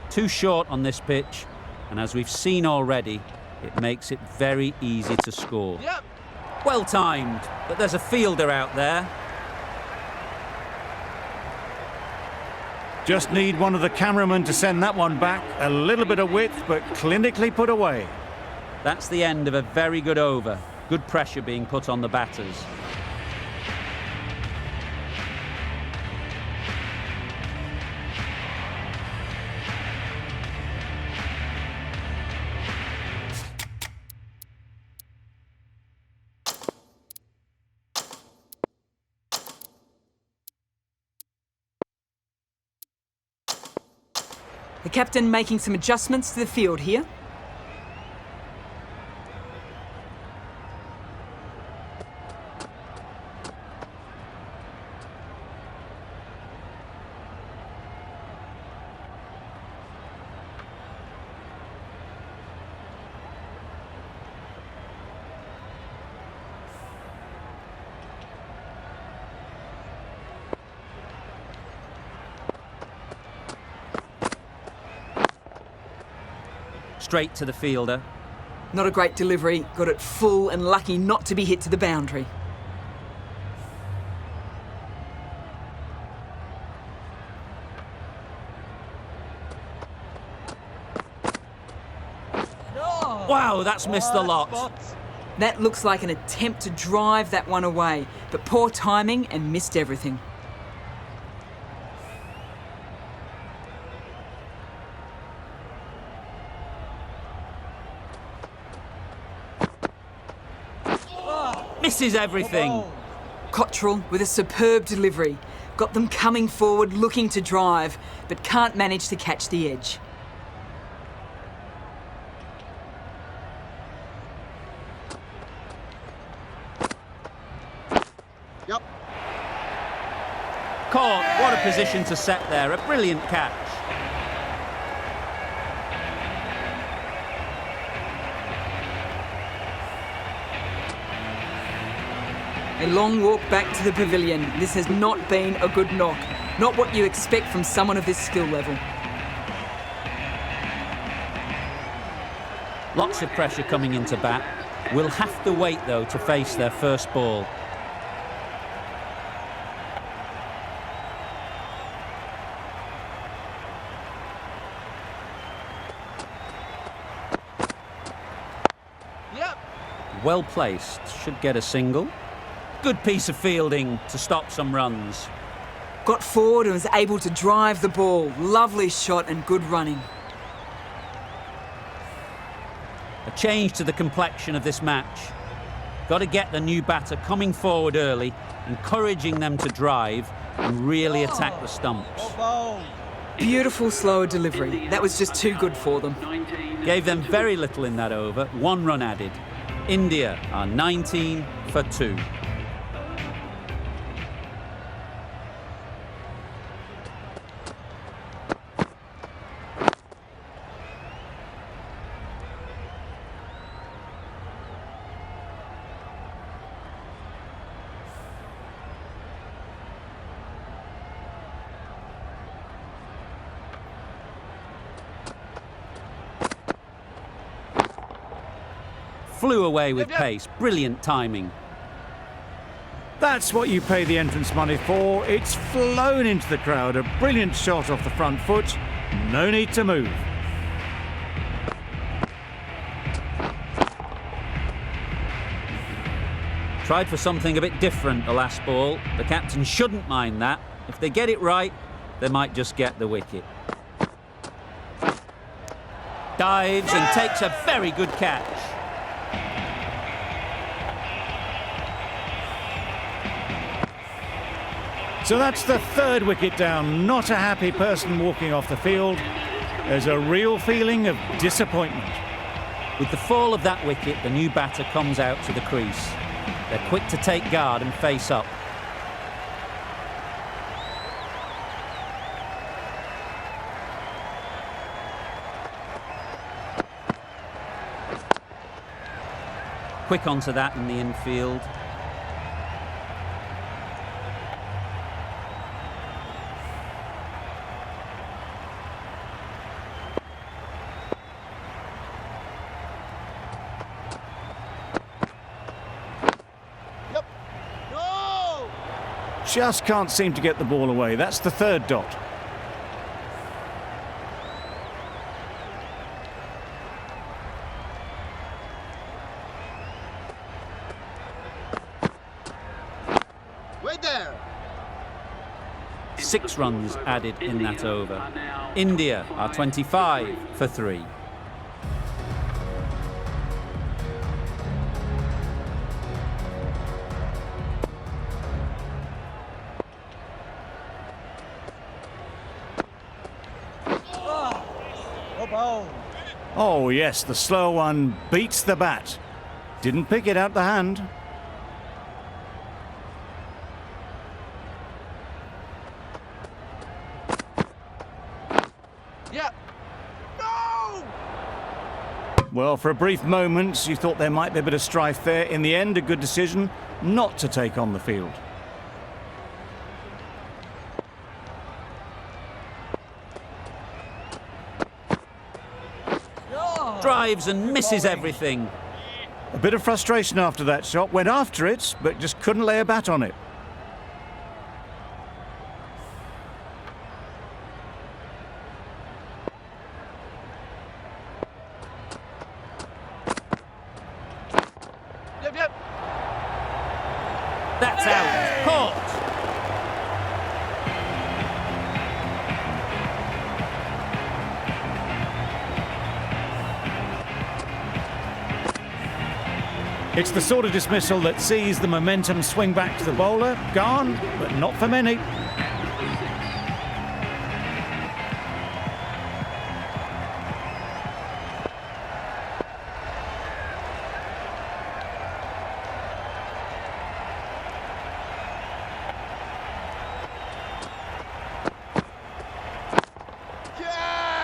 Too short on this pitch, and as we've seen already, it makes it very easy to score. Yep. Well timed, but there's a fielder out there. Just need one of the cameramen to send that one back. A little bit of width, but clinically put away. That's the end of a very good over. Good pressure being put on the batters. The captain making some adjustments to the field here. Straight to the fielder. Not a great delivery, got it full and lucky not to be hit to the boundary. Wow, that's missed the lot. That looks like an attempt to drive that one away, but poor timing and missed everything. Misses everything. Cottrell with a superb delivery. Got them coming forward looking to drive, but can't manage to catch the edge. Yep. Caught. What a position to set there. A brilliant catch. A long walk back to the pavilion. This has not been a good knock. Not what you expect from someone of this skill level. Lots of pressure coming into bat. Will have to wait, though, to face their first ball. Yep. Well placed. Should get a single. Good piece of fielding to stop some runs. Got forward and was able to drive the ball. Lovely shot and good running. A change to the complexion of this match. Got to get the new batter coming forward early, encouraging them to drive and really attack the stumps. Beautiful slower delivery. That was just too good for them. Gave them very little in that over. 1 run added. India are 19 for 2. Flew away with pace. Brilliant timing. That's what you pay the entrance money for. It's flown into the crowd. A brilliant shot off the front foot. No need to move. Tried for something a bit different the last ball. The captain shouldn't mind that. If they get it right, they might just get the wicket. Dives and takes a very good catch. So that's the 3rd wicket down. Not a happy person walking off the field. There's a real feeling of disappointment. With the fall of that wicket, the new batter comes out to the crease. They're quick to take guard and face up. Quick onto that in the infield. Yep. No! Just can't seem to get the ball away. That's the 3rd dot. Wait there. 6 runs added in that over. India are 25 for 3. Oh, yes, the slow one beats the bat. Didn't pick it out the hand. Yeah. No! Well, for a brief moment, you thought there might be a bit of strife there. In the end, a good decision not to take on the field. Drives and misses everything. A bit of frustration after that shot. Went after it, but just couldn't lay a bat on it. Yep, yep. That's out. Caught. It's the sort of dismissal that sees the momentum swing back to the bowler. Gone, but not for many.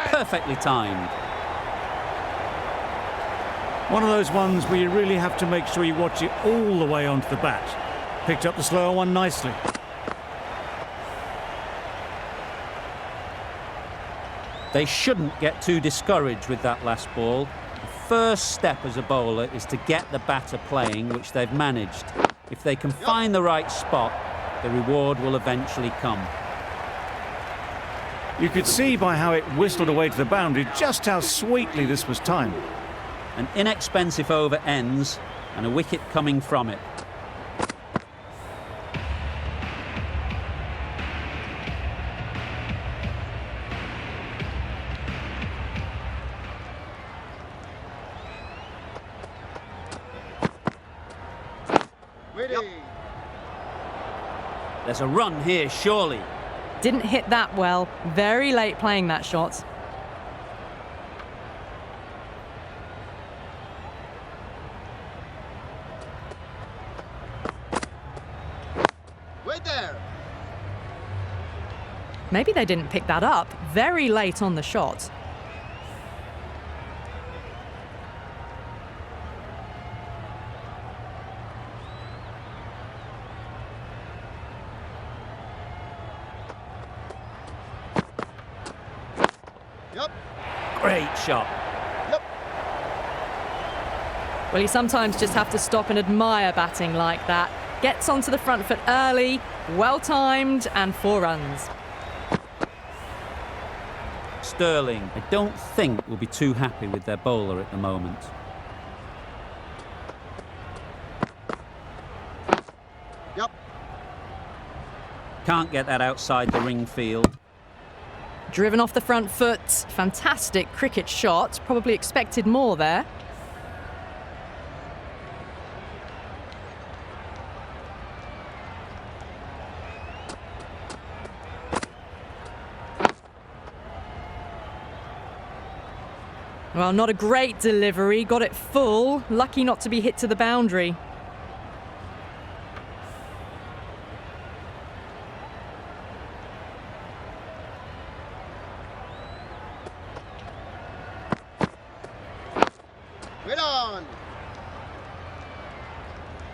Perfectly timed. One of those ones where you really have to make sure you watch it all the way onto the bat. Picked up the slower one nicely. They shouldn't get too discouraged with that last ball. The first step as a bowler is to get the batter playing, which they've managed. If they can find the right spot, the reward will eventually come. You could see by how it whistled away to the boundary just how sweetly this was timed. An inexpensive over ends and a wicket coming from it. Waiting. There's a run here, surely. Didn't hit that well. Very late playing that shot. Wait there. Maybe they didn't pick that up. Very late on the shot. Yep. Great shot. Yep. Well, you sometimes just have to stop and admire batting like that. Gets onto the front foot early, well timed, and 4 runs. Sterling, I don't think, will be too happy with their bowler at the moment. Yep. Can't get that outside the ring field. Driven off the front foot. Fantastic cricket shot. Probably expected more there. Well, not a great delivery. Got it full. Lucky not to be hit to the boundary. Wait on.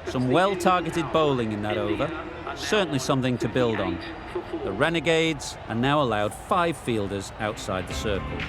Some well-targeted bowling in that over. Certainly something to build on. The Renegades are now allowed 5 fielders outside the circle.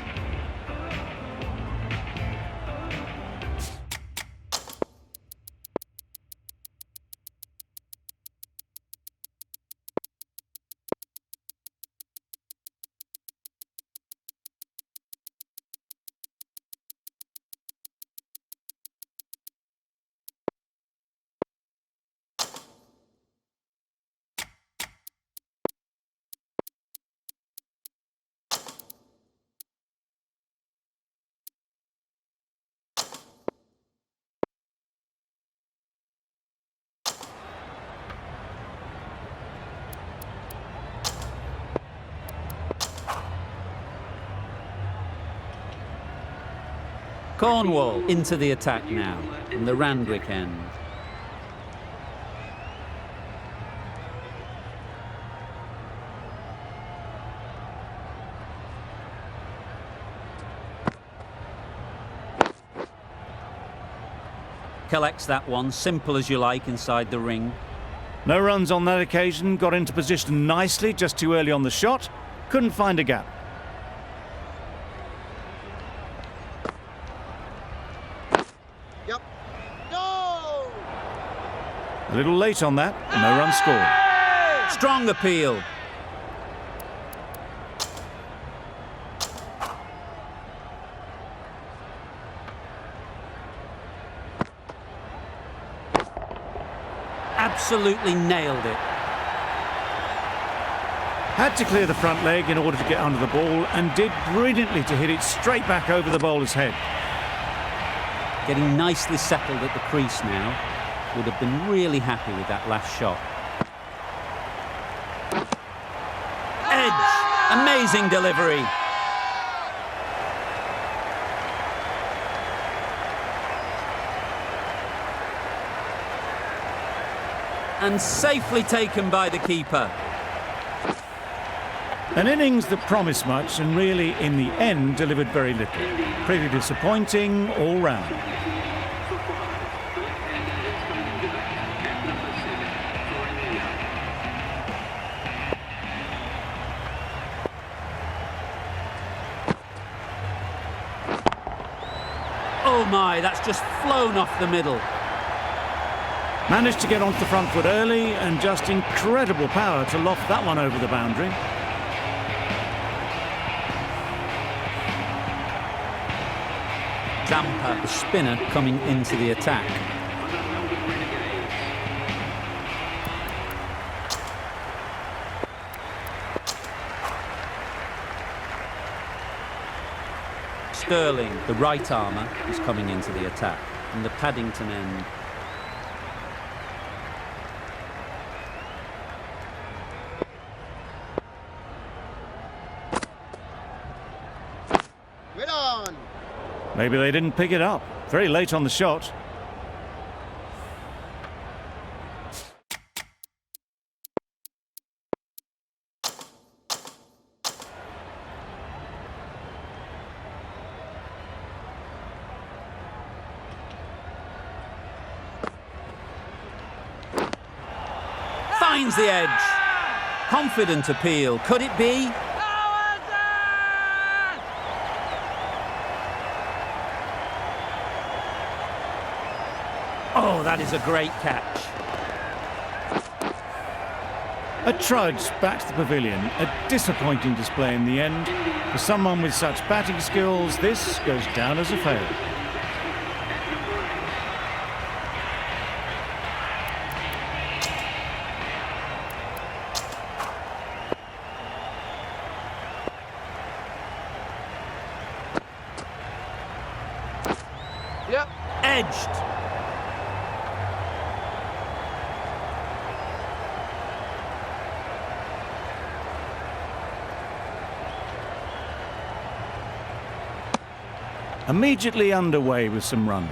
Cornwall into the attack now from the Randwick end. Collects that one, simple as you like, inside the ring. No runs on that occasion, got into position nicely, just too early on the shot. Couldn't find a gap. Yep. No! A little late on that, and no run scored. Strong appeal. Absolutely nailed it. Had to clear the front leg in order to get under the ball, and did brilliantly to hit it straight back over the bowler's head. Getting nicely settled at the crease now. Would have been really happy with that last shot. Edge! Amazing delivery. And safely taken by the keeper. An innings that promised much and really, in the end, delivered very little. Pretty disappointing all round. Oh my, that's just flown off the middle. Managed to get onto the front foot early, and just incredible power to loft that one over the boundary. Zampa, the spinner, coming into the attack. Sterling, the right armour, is coming into the attack from the Paddington end. Well on! Maybe they didn't pick it up. Very late on the shot. Finds the edge. Confident appeal. Could it be? Oh, that is a great catch. A trudge back to the pavilion. A disappointing display in the end. For someone with such batting skills, this goes down as a fail. Yep. Edged. Immediately underway with some runs.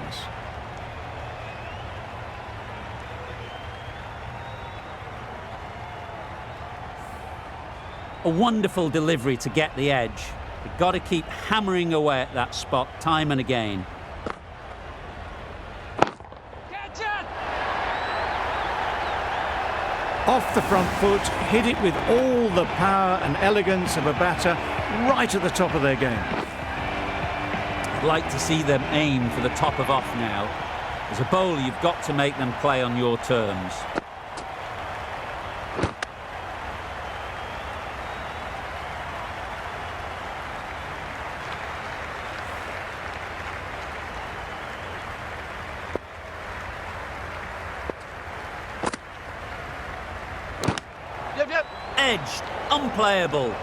A wonderful delivery to get the edge. You've got to keep hammering away at that spot time and again. Off the front foot, hit it with all the power and elegance of a batter right at the top of their game. I'd like to see them aim for the top of off now. As a bowler, you've got to make them play on your terms. Yep, yep. Edged, unplayable.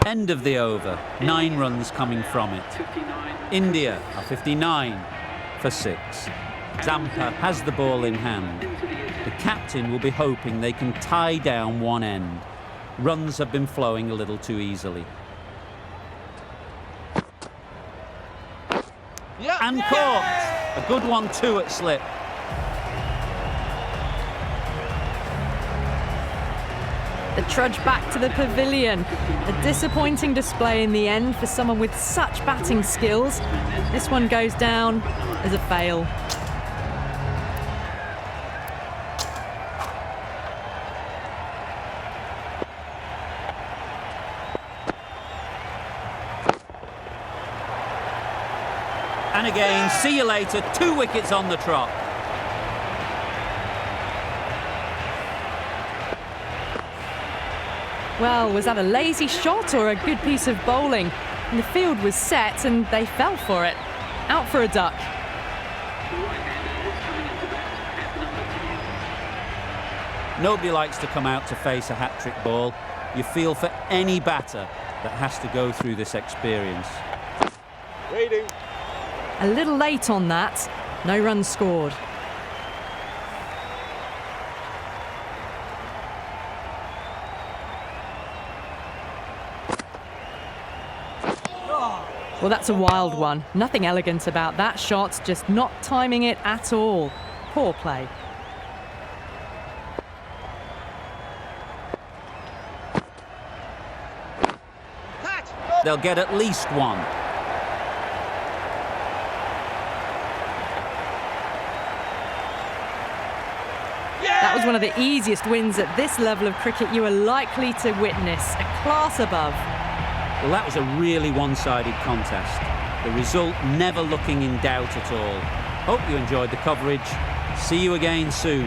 End of the over, 9 runs coming from it. India are 59 for 6. Zampa has the ball in hand. The captain will be hoping they can tie down one end. Runs have been flowing a little too easily. And caught. A good one too at slip. The trudge back to the pavilion. A disappointing display in the end for someone with such batting skills. This one goes down as a fail. And again, see you later, 2 wickets on the trot. Well, was that a lazy shot or a good piece of bowling? And the field was set and they fell for it. Out for a duck. Nobody likes to come out to face a hat-trick ball. You feel for any batter that has to go through this experience. A little late on that. No runs scored. Well, that's a wild one. Nothing elegant about that shot, just not timing it at all. Poor play. They'll get at least one. That was one of the easiest wins at this level of cricket you are likely to witness. A class above. Well, that was a really one-sided contest. The result never looking in doubt at all. Hope you enjoyed the coverage. See you again soon.